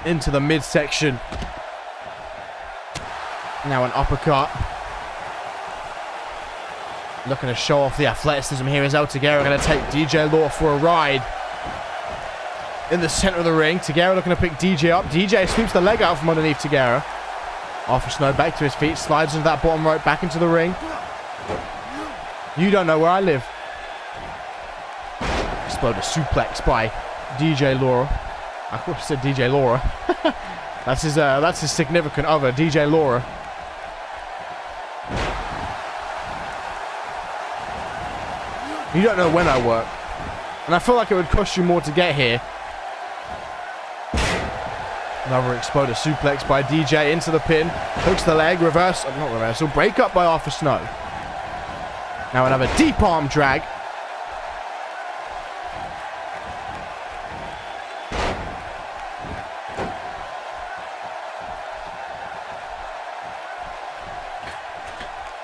into the midsection. Now an uppercut. Looking to show off the athleticism here is El Tiguera going to take DJ Law for a ride. In the center of the ring. Tiguera looking to pick DJ up. DJ sweeps the leg out from underneath Tiguera. Arthur Snow back to his feet. Slides into that bottom rope. Back into the ring. You don't know where I live. Explode a suplex by DJ Laura. I course said DJ Laura. That's his significant other, DJ Laura. You don't know when I work. And I feel like it would cost you more to get here. Another exploder suplex by DJ into the pin. Hooks the leg. Reverse. Not reversal. Break up by Arthur Snow. Now another deep arm drag.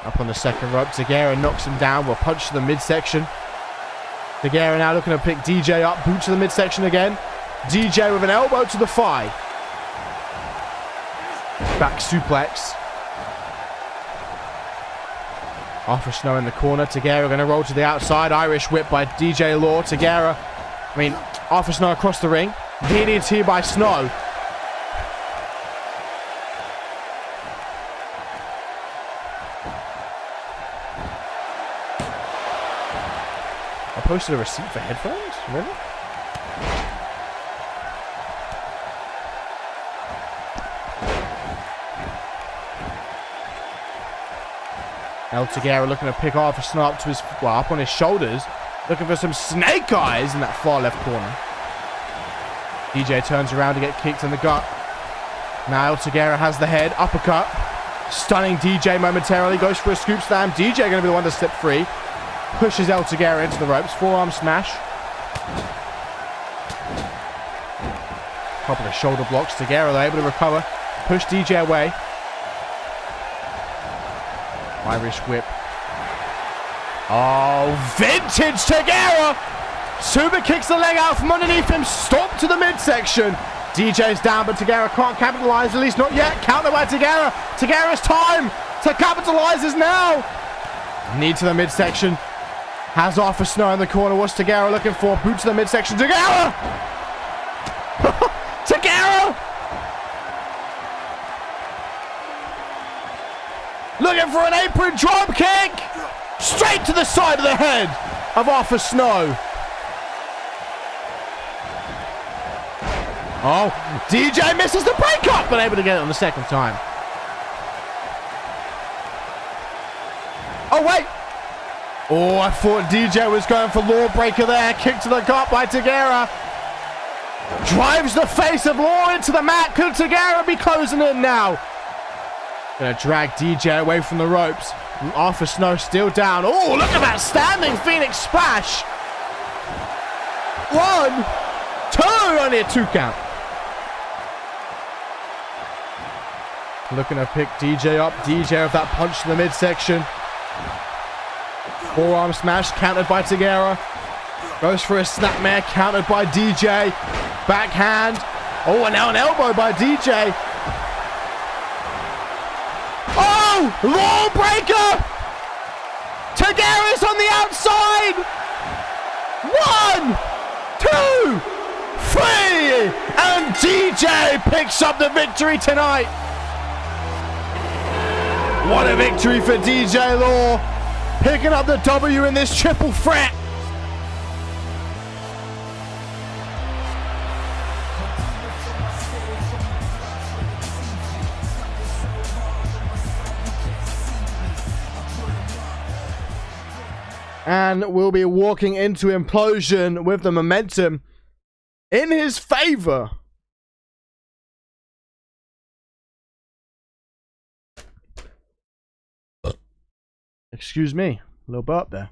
Up on the second rope. Tiguera knocks him down. Will punch to the midsection. Tiguera now looking to pick DJ up. Boot to the midsection again. DJ with an elbow to the thigh. Back suplex. Arthur Snow in the corner. Tiguera going to roll to the outside. Irish whip by DJ Law. Tiguera, I mean, Arthur Snow across the ring. DDT by Snow. I posted a receipt for headphones? Really? El Tagara looking to pick Arthur Snow up to his, well, up on his shoulders. Looking for some snake eyes in that far left corner. DJ turns around to get kicked in the gut. Now El Tagara has the head. Uppercut. Stunning DJ momentarily. Goes for a scoop slam. DJ going to be the one to slip free. Pushes El Tagara into the ropes. Forearm smash. Couple of shoulder blocks. Tagara though able to recover. Push DJ away. Irish whip. Oh, vintage Tagara! Super kicks the leg out from underneath him. Stop to the midsection. DJ's down, but Tagara can't capitalize. At least not yet. Counter by Tagara. Tagara's time to capitalize is now. Knee to the midsection. Has Arthur Snow in the corner. What's Tagara looking for? Boot to the midsection. Tagara! Tagara! Looking for an apron drop kick. Straight to the side of the head of Arthur Snow. Oh, DJ misses the break up, but able to get it on the second time. Oh, wait. Oh, I thought DJ was going for Lawbreaker there. Kick to the gut by Tagara. Drives the face of Law into the mat. Could Tagara be closing in now? Gonna drag DJ away from the ropes. Arthur Snow still down. Oh, look at that standing Phoenix splash. 1, 2, only a 2 count. Looking to pick DJ up. DJ with that punch to the midsection. Forearm smash countered by Tagara. Goes for a snapmare countered by DJ. Backhand. Oh, and now an elbow by DJ. Oh! Lawbreaker! Tagara's on the outside! 1, 2, 3! And DJ picks up the victory tonight! What a victory for DJ Law! Picking up the W in this triple threat! And will be walking into Implosion with the momentum in his favor. Excuse me, a little burp there.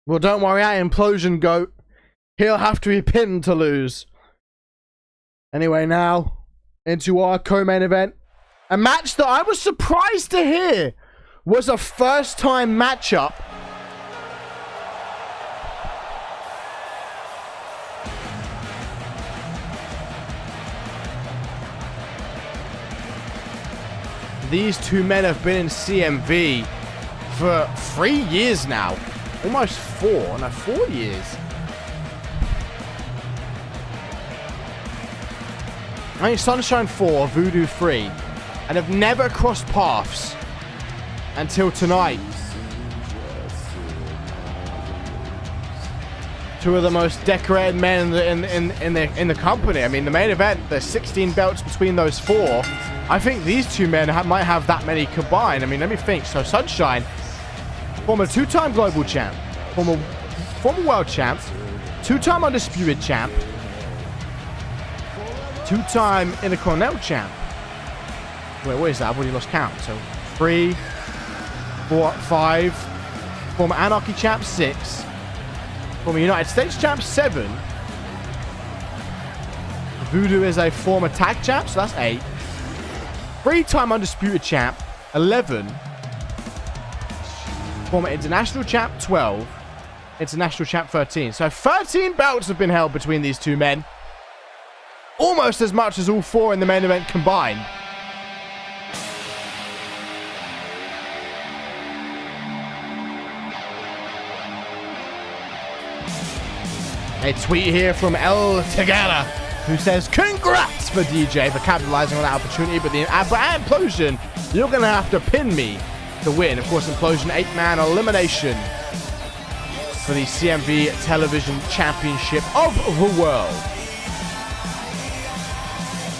Well, don't worry, at Implosion Goat, he'll have to be pinned to lose. Anyway, now into our co-main event. A match that I was surprised to hear was a first-time matchup. These two men have been in CMV for 3 years now. Almost 4. No, 4 years. I think Sunshine 4, Voodoo 3, and have never crossed paths until tonight. Two of the most decorated men in the company. I mean, the main event, there's 16 belts between those 4. I think these two men might have that many combined. I mean, let me think. So Sunshine, former 2-time global champ, former world champ, 2-time undisputed champ, 2-time Intercontinental champ. Wait, what is that? I've already lost count. So 3, 4, 5. Former Anarchy champ 6. Former United States champ 7. Voodoo is a former tag champ, so that's 8. 3-time undisputed champ 11. Former international champ 12. International champ 13. So 13 belts have been held between these two men. Almost as much as all 4 in the main event combined. A tweet here from El Tagala, who says, congrats for DJ for capitalizing on that opportunity, but Implosion, you're going to have to pin me to win. Of course, Implosion 8-man elimination for the CMV Television Championship of the World.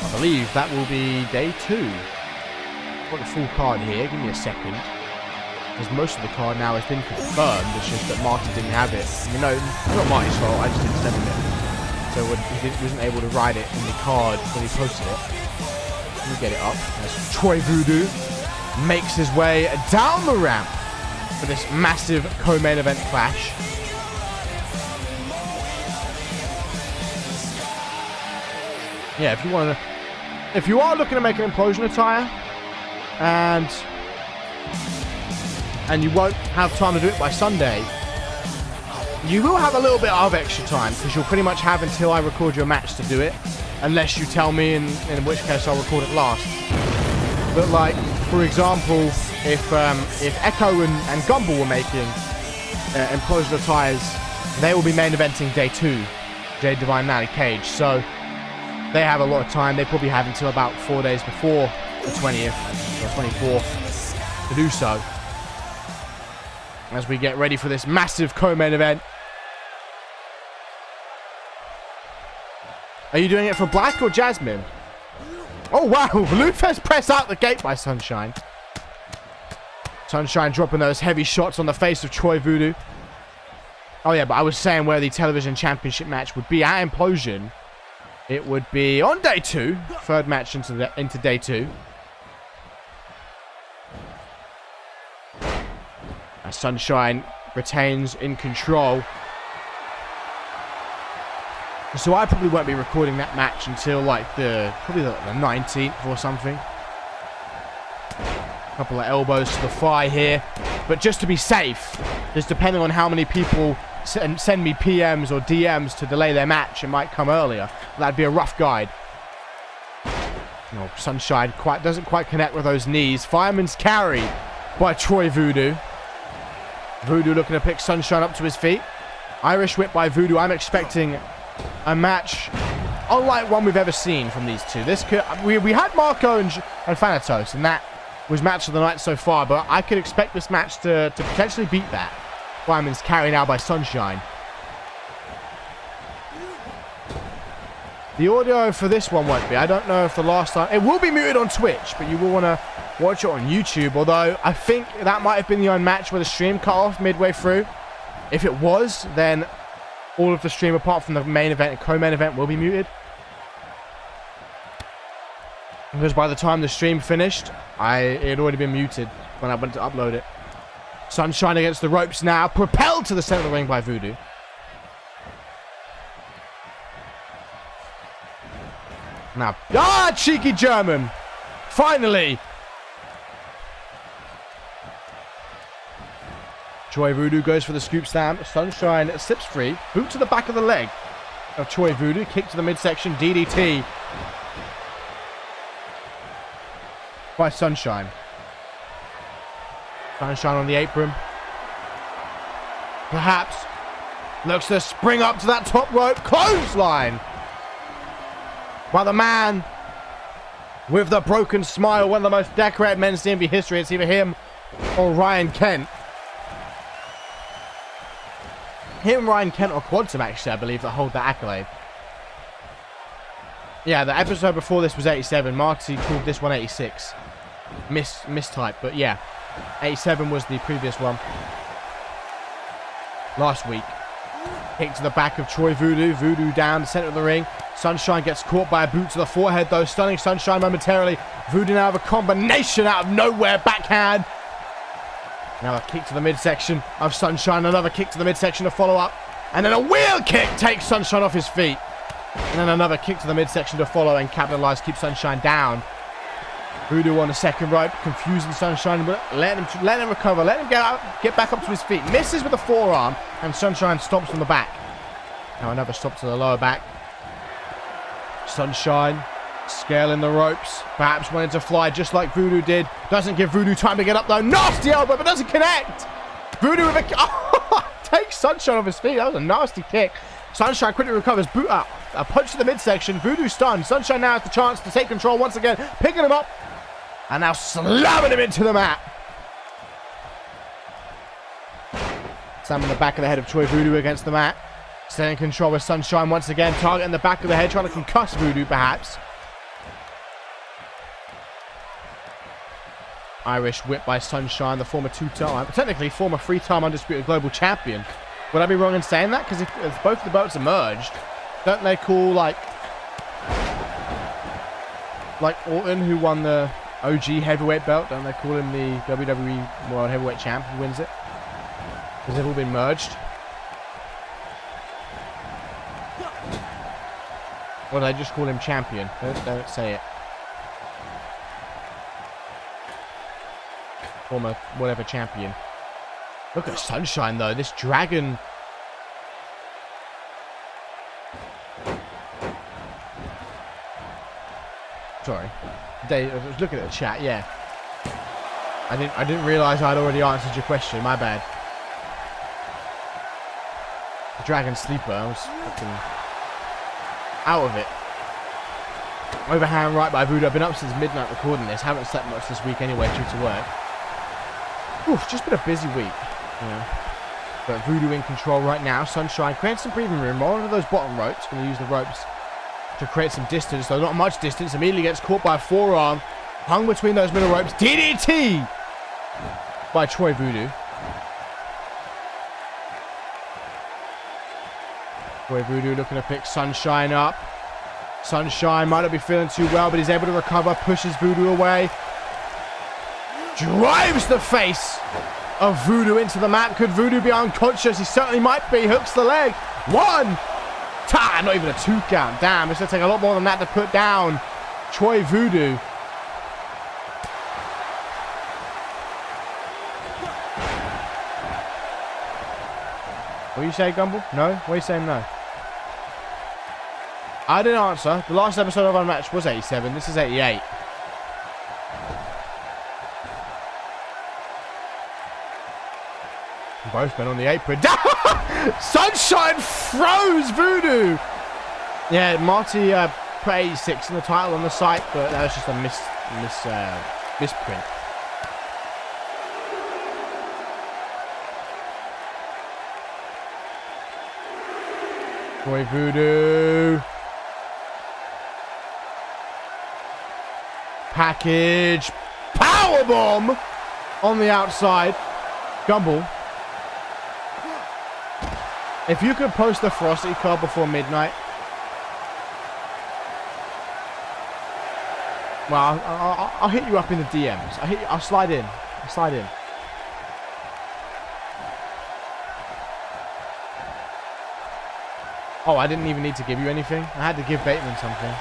I believe that will be day 2. I've got the full card here. Give me a second. Because most of the card now has been confirmed. It's just that Marty didn't have it. You know, it's not Marty's fault. I just didn't send him it. So he wasn't able to write it in the card when he posted it. Let me get it up. As Troy Voodoo makes his way down the ramp for this massive co-main event clash. Yeah, if you are looking to make an Implosion attire, and you won't have time to do it by Sunday, you will have a little bit of extra time, because you'll pretty much have until I record your match to do it, unless you tell me, in which case I'll record it last. But like, for example, if Echo and Gumball were making Implosion attires, they will be main eventing day 2, Jade Divine Nally Cage, so they have a lot of time. They probably have until about 4 days before the 20th or 24th to do so, as we get ready for this massive co-main event. Are you doing it for Black or Jasmine? Oh wow, Bluefest press out the gate by Sunshine. Sunshine dropping those heavy shots on the face of Troy Voodoo. Oh yeah, but I was saying where the television championship match would be at Implosion. It would be on day 2, third match into day 2. As Sunshine retains in control. So I probably won't be recording that match until like probably the 19th or something. A couple of elbows to the thigh here. But just to be safe, just depending on how many people send me PMs or DMs to delay their match, it might come earlier. That'd be a rough guide. No, Sunshine doesn't quite connect with those knees. Fireman's carry by Troy Voodoo. Voodoo looking to pick Sunshine up to his feet. Irish whip by Voodoo. I'm expecting a match unlike one we've ever seen from these two. We had Marco and Thanatos, and that was match of the night so far, but I could expect this match to potentially beat that. Fireman's carry now by Sunshine. The audio for this one won't be. I don't know if the last time... It will be muted on Twitch, but you will want to watch it on YouTube, although I think that might have been the UnMatched where the stream cut off midway through. If it was, then all of the stream apart from the main event and co-main event will be muted. Because by the time the stream finished, it had already been muted when I went to upload it. Sunshine against the ropes now, propelled to the center of the ring by Voodoo. Now, cheeky German! Finally! Troy Voodoo goes for the scoop slam. Sunshine slips free. Boot to the back of the leg of Troy Voodoo. Kick to the midsection. DDT by Sunshine. Sunshine on the apron. Perhaps looks to spring up to that top rope. Clothesline by the man with the broken smile. One of the most decorated men in CMV history. It's either him or Ryan Kent. Ryan Kent or Quantum, actually, I believe, that hold that accolade. Yeah, the episode before this was 87. Marty called this one 86. Mistype, but yeah. 87 was the previous one. Last week. Kick to the back of Troy Voodoo. Voodoo down the center of the ring. Sunshine gets caught by a boot to the forehead, though. Stunning Sunshine momentarily. Voodoo now have a combination out of nowhere. Backhand. Now a kick to the midsection of Sunshine. Another kick to the midsection to follow up. And then a wheel kick takes Sunshine off his feet. And then another kick to the midsection to follow and capitalize, keep Sunshine down. Voodoo on the second rope, confusing Sunshine, but let him recover. Let him get back up to his feet. Misses with the forearm, and Sunshine stomps on the back. Now another stop to the lower back. Sunshine scaling the ropes, perhaps wanting to fly just like Voodoo did. Doesn't give Voodoo time to get up though. Nasty elbow, but doesn't connect. Voodoo with a... takes Sunshine off his feet. That was a nasty kick. Sunshine quickly recovers. A punch to the midsection. Voodoo stunned. Sunshine now has the chance to take control once again. Picking him up. And now slamming him into the mat. Slamming the back of the head of Choi Voodoo against the mat. Staying in control with Sunshine once again. Targeting the back of the head. Trying to concuss Voodoo perhaps. Irish whip by Sunshine. The former technically former 3-time undisputed global champion. Would I be wrong in saying that? Because if both the belts are merged, don't they call like Orton, who won the OG heavyweight belt, don't they call him the WWE World Heavyweight Champ who wins it? Because they've all been merged. Or do they just call him champion? Don't say it. Former whatever champion. Look at Sunshine though. This dragon. Sorry. I was looking at the chat. Yeah. I didn't realize I'd already answered your question. My bad. The dragon sleeper. I was fucking out of it. Overhand right by Voodoo. I've been up since midnight recording this. Haven't slept much this week anyway due to work. Oof, just been a busy week. Yeah. But Voodoo in control right now. Sunshine creating some breathing room. Rolling over those bottom ropes. Going to use the ropes to create some distance, though not much distance. Immediately gets caught by a forearm. Hung between those middle ropes. DDT by Choi Voodoo. Choi Voodoo looking to pick Sunshine up. Sunshine might not be feeling too well, but he's able to recover. Pushes Voodoo away. Drives the face of Voodoo into the mat. Could Voodoo be unconscious? He certainly might be. Hooks the leg. 1. Not even a 2 count. Damn, it's going to take a lot more than that to put down Choi Voodoo. What do you say, Gumball? No? What are you saying no? I didn't answer. The last episode of UnMatched was 87. This is 88. Both men on the apron. Sunshine froze Voodoo. Yeah, Marty put 86 in the title on the site, but that was just a misprint. Boy Voodoo. Package. Powerbomb on the outside. Gumball. If you could post the Ferocity card before midnight. Well, I'll hit you up in the DMs. I'll slide in. Oh, I didn't even need to give you anything. I had to give Bateman something.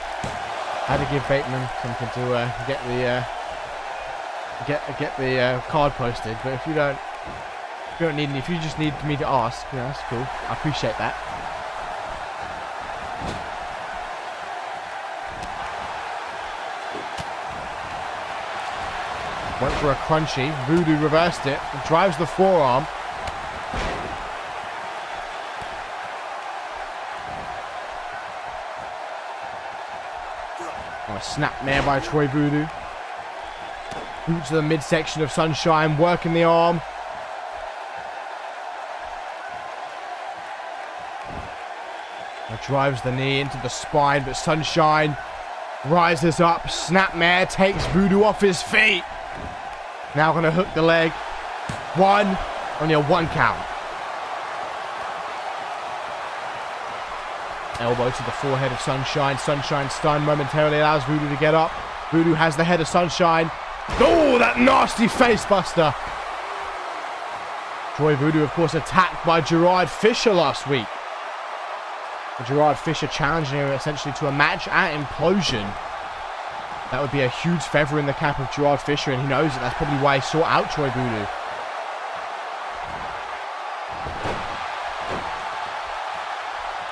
Get the card posted. But if you don't need any, if you just need me to ask, yeah, that's cool. I appreciate that. Went for a crunchy. Voodoo reversed it. Drives the forearm. Oh, a snapmare by Choi Voodoo. Boot to the midsection of Sunshine. Working the arm. Drives the knee into the spine, but Sunshine rises up. Snapmare takes Voodoo off his feet. Now going to hook the leg. 1. Only a 1 count. Elbow to the forehead of Sunshine. Sunshine stunned momentarily, allows Voodoo to get up. Voodoo has the head of Sunshine. Oh, that nasty face buster. Choi Voodoo, of course, attacked by Gerard Fisher last week. Gerard Fisher challenging him essentially to a match at Implosion. That would be a huge feather in the cap of Gerard Fisher, and he knows it. That's probably why he sought out Choi Voodoo.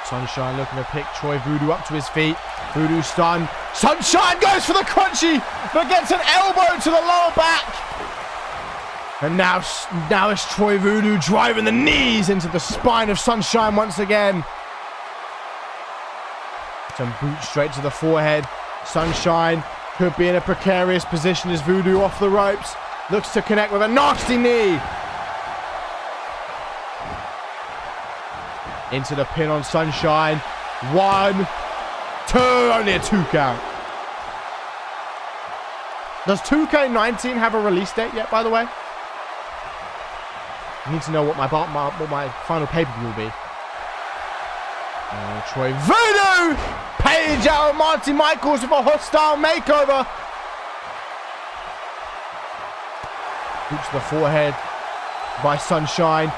Sunshine looking to pick Choi Voodoo up to his feet. Voodoo stunned. Sunshine goes for the crunchy, but gets an elbow to the lower back. And now it's Choi Voodoo driving the knees into the spine of Sunshine once again. Some boots straight to the forehead. Sunshine could be in a precarious position as Voodoo off the ropes. Looks to connect with a nasty knee. Into the pin on Sunshine. 1, 2, only a 2 count. Does 2K19 have a release date yet, by the way? I need to know what my final pay-per-view will be. Troy Voodoo! Page out of Monty Michaels with a hostile makeover. Boot to the forehead by Sunshine.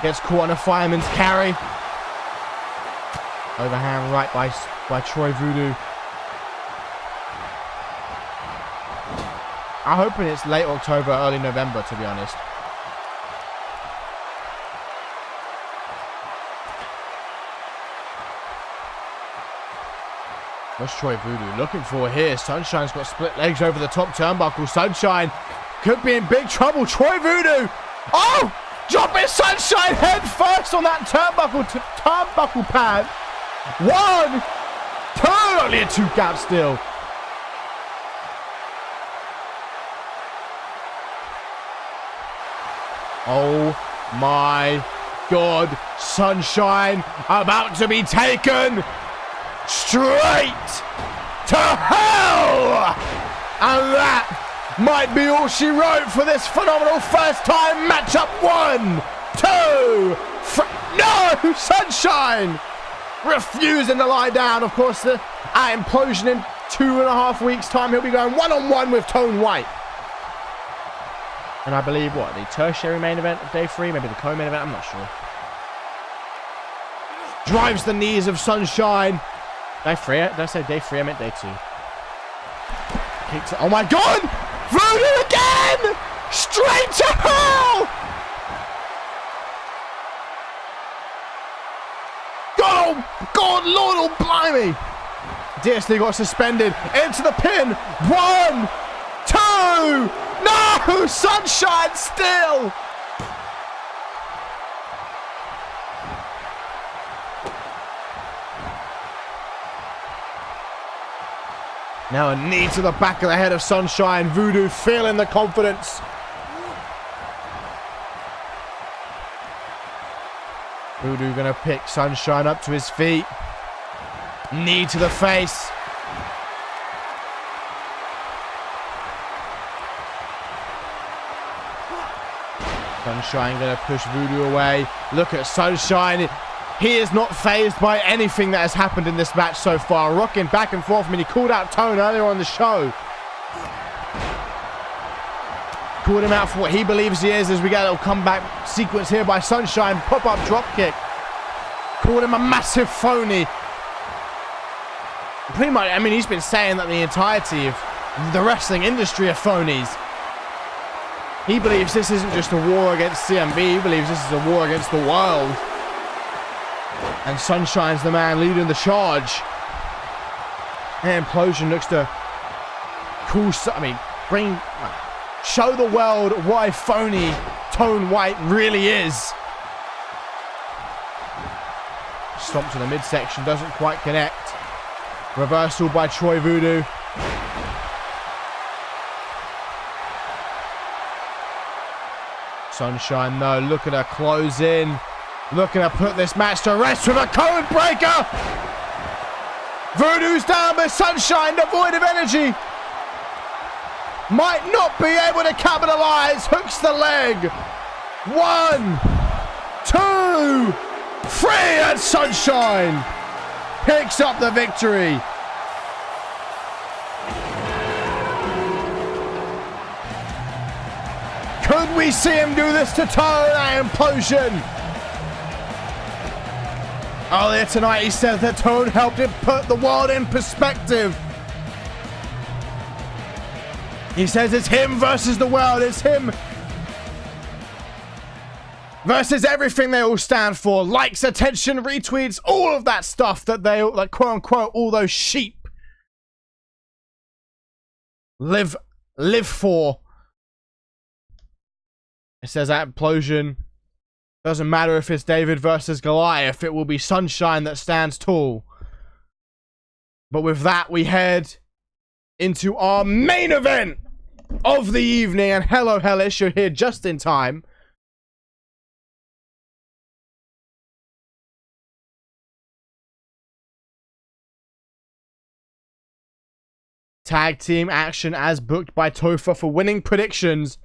Gets caught on a fireman's carry. Overhand right by Troy Voodoo. I'm hoping it's late October, early November, to be honest. What's Troy Voodoo looking for here? Sunshine's got split legs over the top turnbuckle. Sunshine could be in big trouble. Troy Voodoo. Oh! Dropping Sunshine head first on that turnbuckle pad. 1, 2. Only a 2 count still. Oh my God. Sunshine about to be taken straight to hell! And that might be all she wrote for this phenomenal first time matchup. 1, 2, no! Sunshine refusing to lie down. Of course, at Implosion in 2.5 weeks' time, he'll be going one-on-one with Tone White. And I believe, what, the tertiary main event of day 3? Maybe the co-main event? I'm not sure. Drives the knees of Sunshine. Day 3? Did I say day 3? I meant day 2. Kicks it. Oh my God! Voodoo again! Straight to hell! God, oh God, Lord, oh blimey! DSD got suspended into the pin. 1, 2. No! Sunshine still! Now a knee to the back of the head of Sunshine. Voodoo feeling the confidence. Voodoo gonna pick Sunshine up to his feet. Knee to the face. Sunshine gonna push Voodoo away. Look at Sunshine. He is not fazed by anything that has happened in this match so far. Rocking back and forth. I mean, he called out Tone earlier on the show. Called him out for what he believes he is as we get a little comeback sequence here by Sunshine. Pop-up dropkick. Called him a massive phony. Pretty much, I mean, he's been saying that the entirety of the wrestling industry are phonies. He believes this isn't just a war against CMV. He believes this is a war against the world. And Sunshine's the man leading the charge. And Implosion looks to show the world what a phony Tone White really is. Stomp to the midsection, doesn't quite connect. Reversal by Troy Voodoo. Sunshine though, looking to close in. Looking to put this match to rest with a code breaker. Voodoo's down, but Sunshine devoid of energy. Might not be able to capitalize. Hooks the leg. 1, 2, 3, and Sunshine picks up the victory. Could we see him do this to Tone at Implosion? Earlier tonight he said that Tone helped him put the world in perspective. He says it's him versus the world. It's him versus everything they all stand for. Likes, attention, retweets, all of that stuff that they, like, quote unquote, all those sheep live for. It says at Implosion, doesn't matter if it's David versus Goliath, it will be Sunshine that stands tall. But with that, we head into our main event of the evening. And hello, Hellish, you're here just in time. Tag team action as booked by Topher for winning predictions.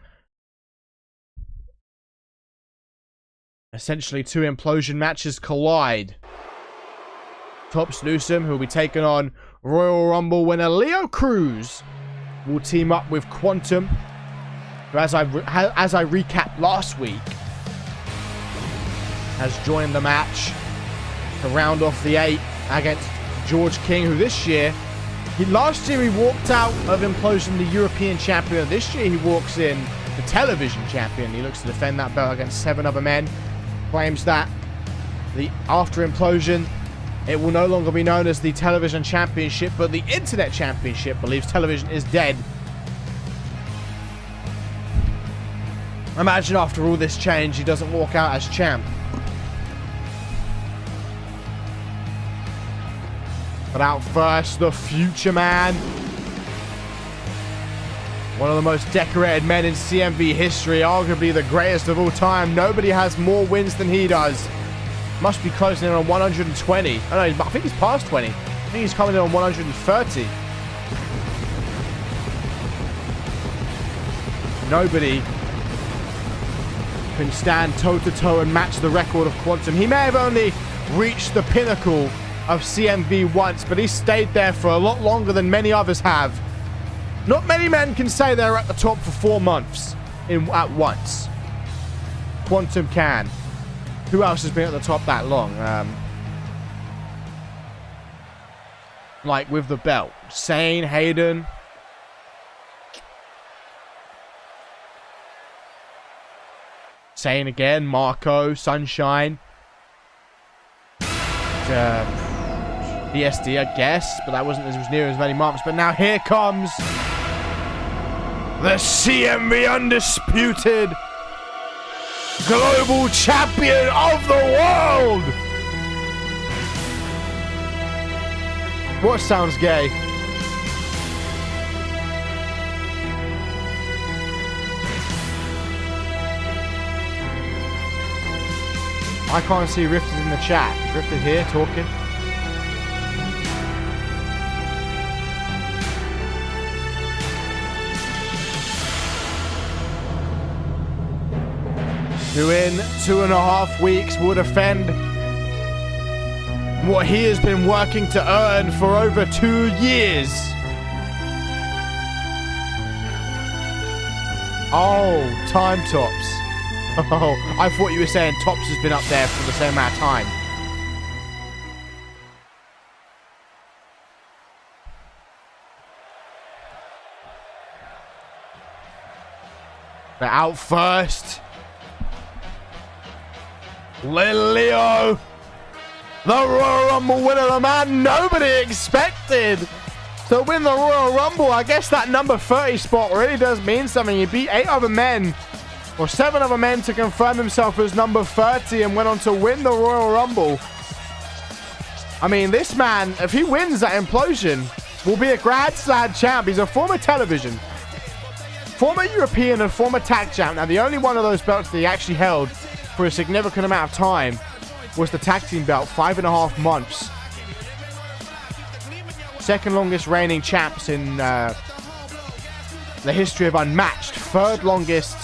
Essentially, two implosion matches collide. Tops Newsome, who will be taking on Royal Rumble winner Leo Cruz, will team up with Quantum, who, as I recapped last week, has joined the match to round off the 8 against George King, who this year, last year he walked out of Implosion the European champion. This year he walks in the television champion. He looks to defend that belt against 7 other men. Claims that after Implosion, it will no longer be known as the television championship, but the internet championship. Believes television is dead. Imagine after all this change, he doesn't walk out as champ. But out first, the Future Man. One of the most decorated men in CMV history, arguably the greatest of all time. Nobody has more wins than he does. Must be closing in on 120. Oh, no, I think he's past 20. I think he's coming in on 130. Nobody can stand toe-to-toe and match the record of Quantum. He may have only reached the pinnacle of CMV once, but he stayed there for a lot longer than many others have. Not many men can say they're at the top for 4 months at once. Quantum can. Who else has been at the top that long? Like with the belt. Sane, Hayden. Sane again, Marco, Sunshine. BSD, I guess, but that wasn't as near as many months. But now here comes the CMV Undisputed Global Champion of the World! What sounds gay? I can't see Rifted in the chat. Is Rifted here talking? Who in 2.5 weeks will defend what he has been working to earn for over 2 years. Oh, Time Tops. Oh, I thought you were saying Tops has been up there for the same amount of time. But out first, Leo, the Royal Rumble winner, the man nobody expected to win the Royal Rumble. I guess that number 30 spot really does mean something. He beat 8 other men, or 7 other men, to confirm himself as number 30 and went on to win the Royal Rumble. I mean, this man, if he wins that Implosion, will be a Grand Slam champ. He's a former television, former European, and former tag champ. Now, the only one of those belts that he actually held for a significant amount of time was the tag team belt, 5.5 months. Second longest reigning champs in the history of Unmatched. Third longest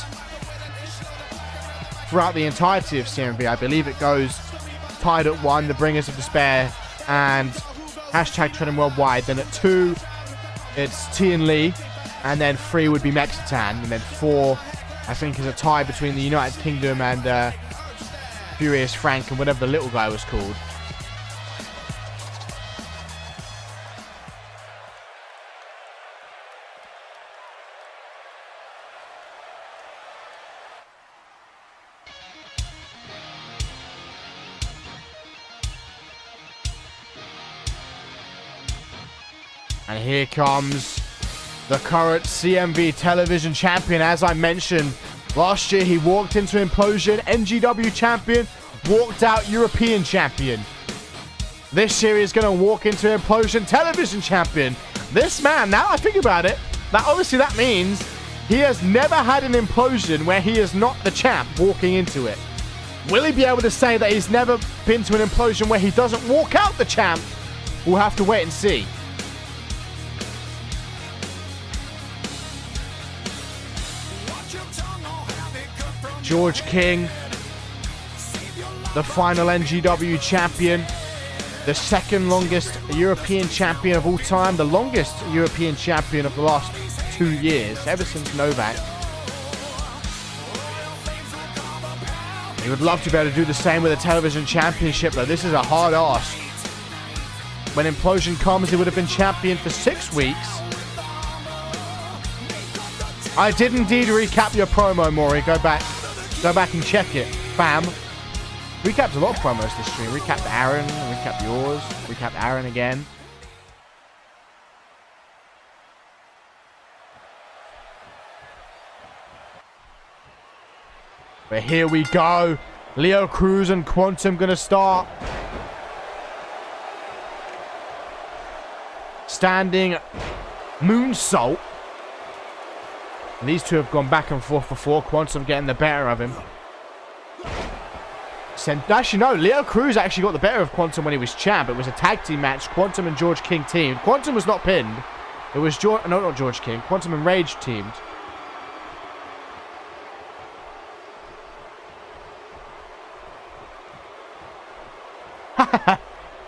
throughout the entirety of CMV. I believe it goes tied at 1, the Bringers of Despair and hashtag Trending Worldwide. Then at 2, it's T and Lee. And then 3 would be Mexitan. And then 4, I think, is a tie between the United Kingdom and Furious Frank and whatever the little guy was called. And here comes the current CMV television champion. As I mentioned, last year he walked into Implosion NGW champion, walked out European champion. this year he's going to walk into Implosion Television Champion. This man, now I think about it, that means he has never had an Implosion where he is not the champ walking into it. Will he be able to say that he's never been to an Implosion where he doesn't walk out the champ? We'll have to wait and see. George King, the final NGW champion, the second longest European champion of all time, the longest European champion of the last 2 years, ever since Novak. He would love to be able to do the same with a television championship, though this is a hard ask. When Implosion comes, he would have been champion for 6 weeks. I did indeed recap your promo, Maury. Go back and check it, fam. Recapped a lot of promos this stream. Recapped Aaron, recapped yours, recapped Aaron again. But here we go. Leo Cruz and Quantum gonna start. Standing moonsault. And these two have gone back and forth before. Quantum getting the better of him. Actually, no. Leo Cruz actually got the better of Quantum when he was champ. It was a tag team match. Quantum and George King teamed. Quantum was not pinned. It was not George King. Quantum and Rage teamed.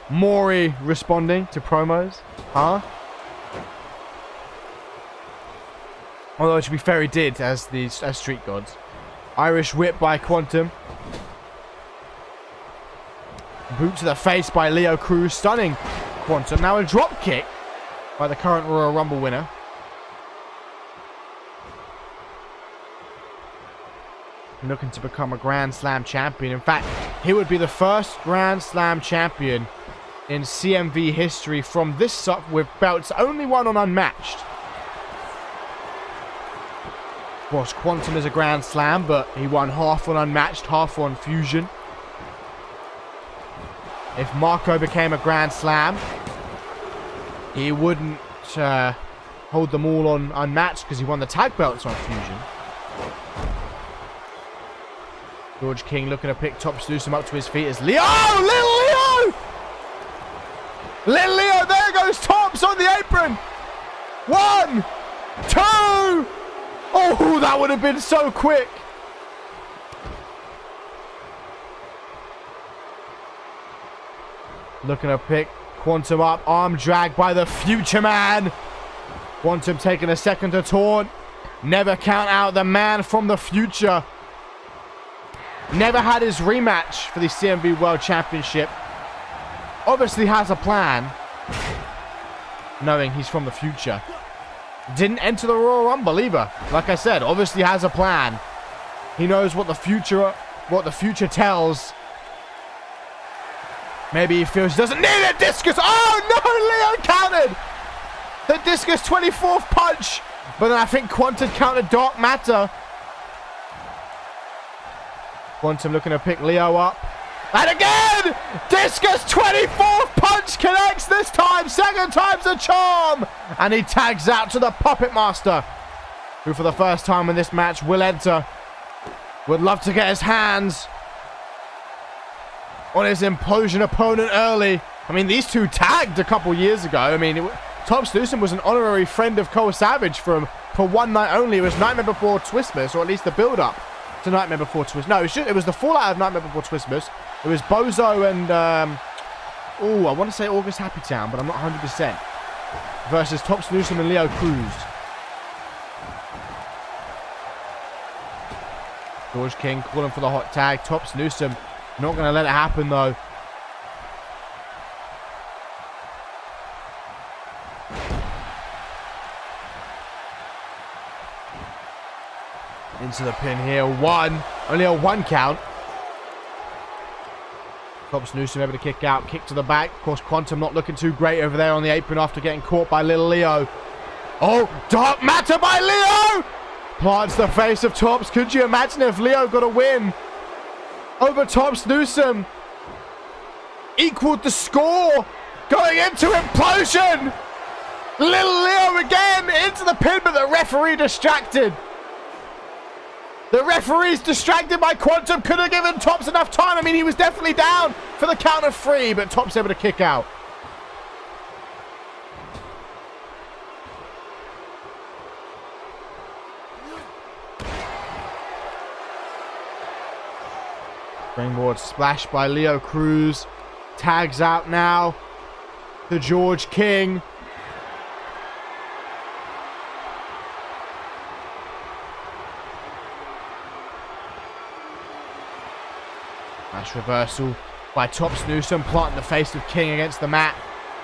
Maury responding to promos. Huh? Although, to be fair, he did as Street Gods. Irish whip by Quantum. Boot to the face by Leo Cruz, stunning Quantum. Now a drop kick by the current Royal Rumble winner. Looking to become a Grand Slam champion. In fact, he would be the first Grand Slam champion in CMV history from this up with belts only one on Unmatched. Of course, Quantum is a Grand Slam, but he won half on Unmatched, half on Fusion. If Marco became a Grand Slam, he wouldn't hold them all on Unmatched because he won the tag belts on Fusion. George King looking to pick Top Seducem up to his feet as Leo! Oh, Little Leo! Little Leo, there goes Tops on the apron! 1, 2! Oh, that would have been so quick! Looking to pick Quantum up. Arm drag by the Future Man. Quantum taking a second to taunt. Never count out the man from the future. Never had his rematch for the CMV World Championship. Obviously has a plan. Knowing he's from the future. Didn't enter the Royal Rumble either. Like I said, obviously has a plan. He knows what the future tells. Maybe he feels he doesn't need a discus. Oh no, Leo countered the discus 24th punch. But then I think Quantum countered Dark Matter. Quantum looking to pick Leo up. And again! Discus 24th punch connects this time. Second time's a charm. And he tags out to the Puppet Master, who for the first time in this match will enter. Would love to get his hands on his Implosion opponent early. I mean, these two tagged a couple years ago. I mean, Top Seducem was an honorary friend of Cole Savage for one night only. It was Nightmare Before Twistmas, or at least the build-up to Nightmare Before Twistmas. No, it was the fallout of Nightmare Before Twistmas. It was Bozo and, I want to say August Happy Town, but I'm not 100%. Versus Top Seducem and Leo Cruz. George King calling for the hot tag. Top Seducem not going to let it happen, though. Into the pin here. Only a 1 count. Top Seducem able to kick out. Kick to the back. Of course, Quantum not looking too great over there on the apron after getting caught by Little Leo. Oh, Dark Matter by Leo! Plants the face of Tops. Could you imagine if Leo got a win over Top Seducem? equaled the score. Going into implosion. Little Leo again into the pin, but the referee distracted. The referee's distracted by Quantum. Could have given Tops enough time. I mean, he was definitely down for the count of 3, but Tops able to kick out. Springboard splash by Leo Cruz. Tags out now to George King. Nice reversal by Tops Newsom, planting the face of King against the mat.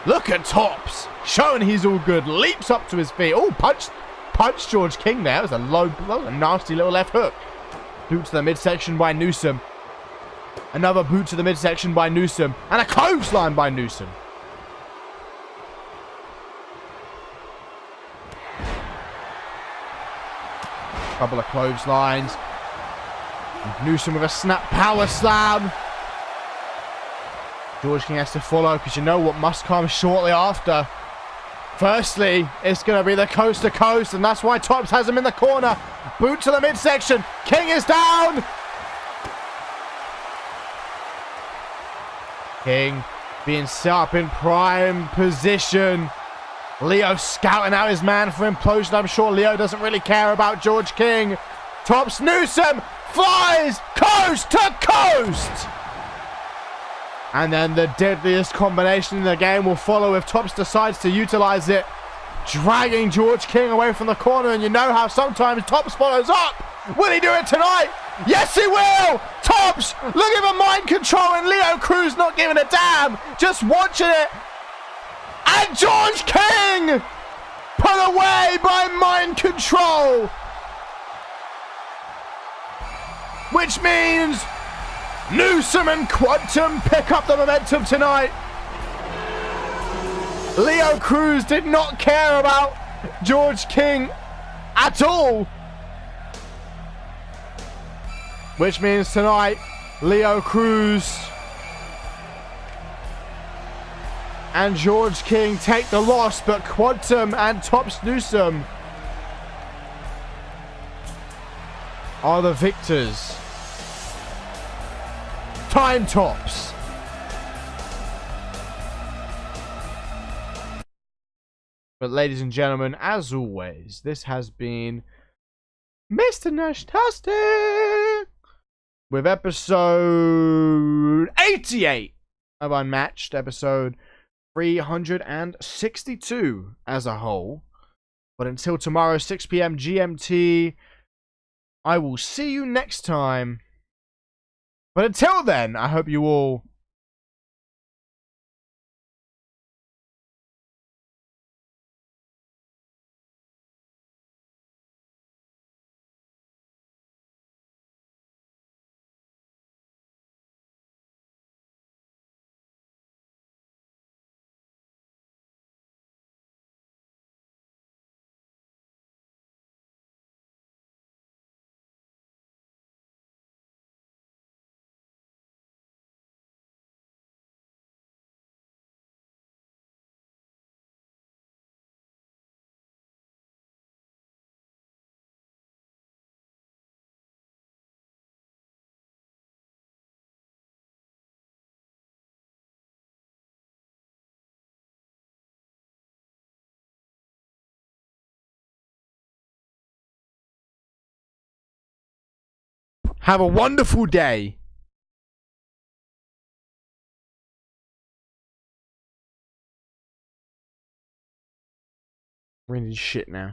Look at Tops, showing he's all good. Leaps up to his feet. Oh, punched George King there. That was a nasty little left hook. Boot to the midsection by Newsom. Another boot to the midsection by Newsom. And a clothesline by Newsom. Couple of clotheslines. Newsom with a snap power slam. George King has to follow because you know what must come shortly after. Firstly, it's going to be the coast to coast, and that's why Tops has him in the corner. Boot to the midsection. King is down. King being set up in prime position. Leo scouting out his man for implosion. I'm sure Leo doesn't really care about George King. Tops Newsom flies coast to coast. And then the deadliest combination in the game will follow if Tops decides to utilize it. Dragging George King away from the corner, and you know how sometimes Tops follows up. Will he do it tonight? Yes, he will! Tops looking for mind control, and Leo Cruz not giving a damn, just watching it. And George King put away by mind control. Which means Newsom and Quantum pick up the momentum tonight. Leo Cruz did not care about George King at all. Which means tonight, Leo Cruz and George King take the loss, but Quantum and Tops Newsom are the victors. Time Tops. But ladies and gentlemen, as always, this has been Mr. Nashtastic with episode 88 of UnMatched, episode 362 as a whole. But until tomorrow, 6 p.m. GMT, I will see you next time. But until then, I hope you all have a wonderful day. Really shit now.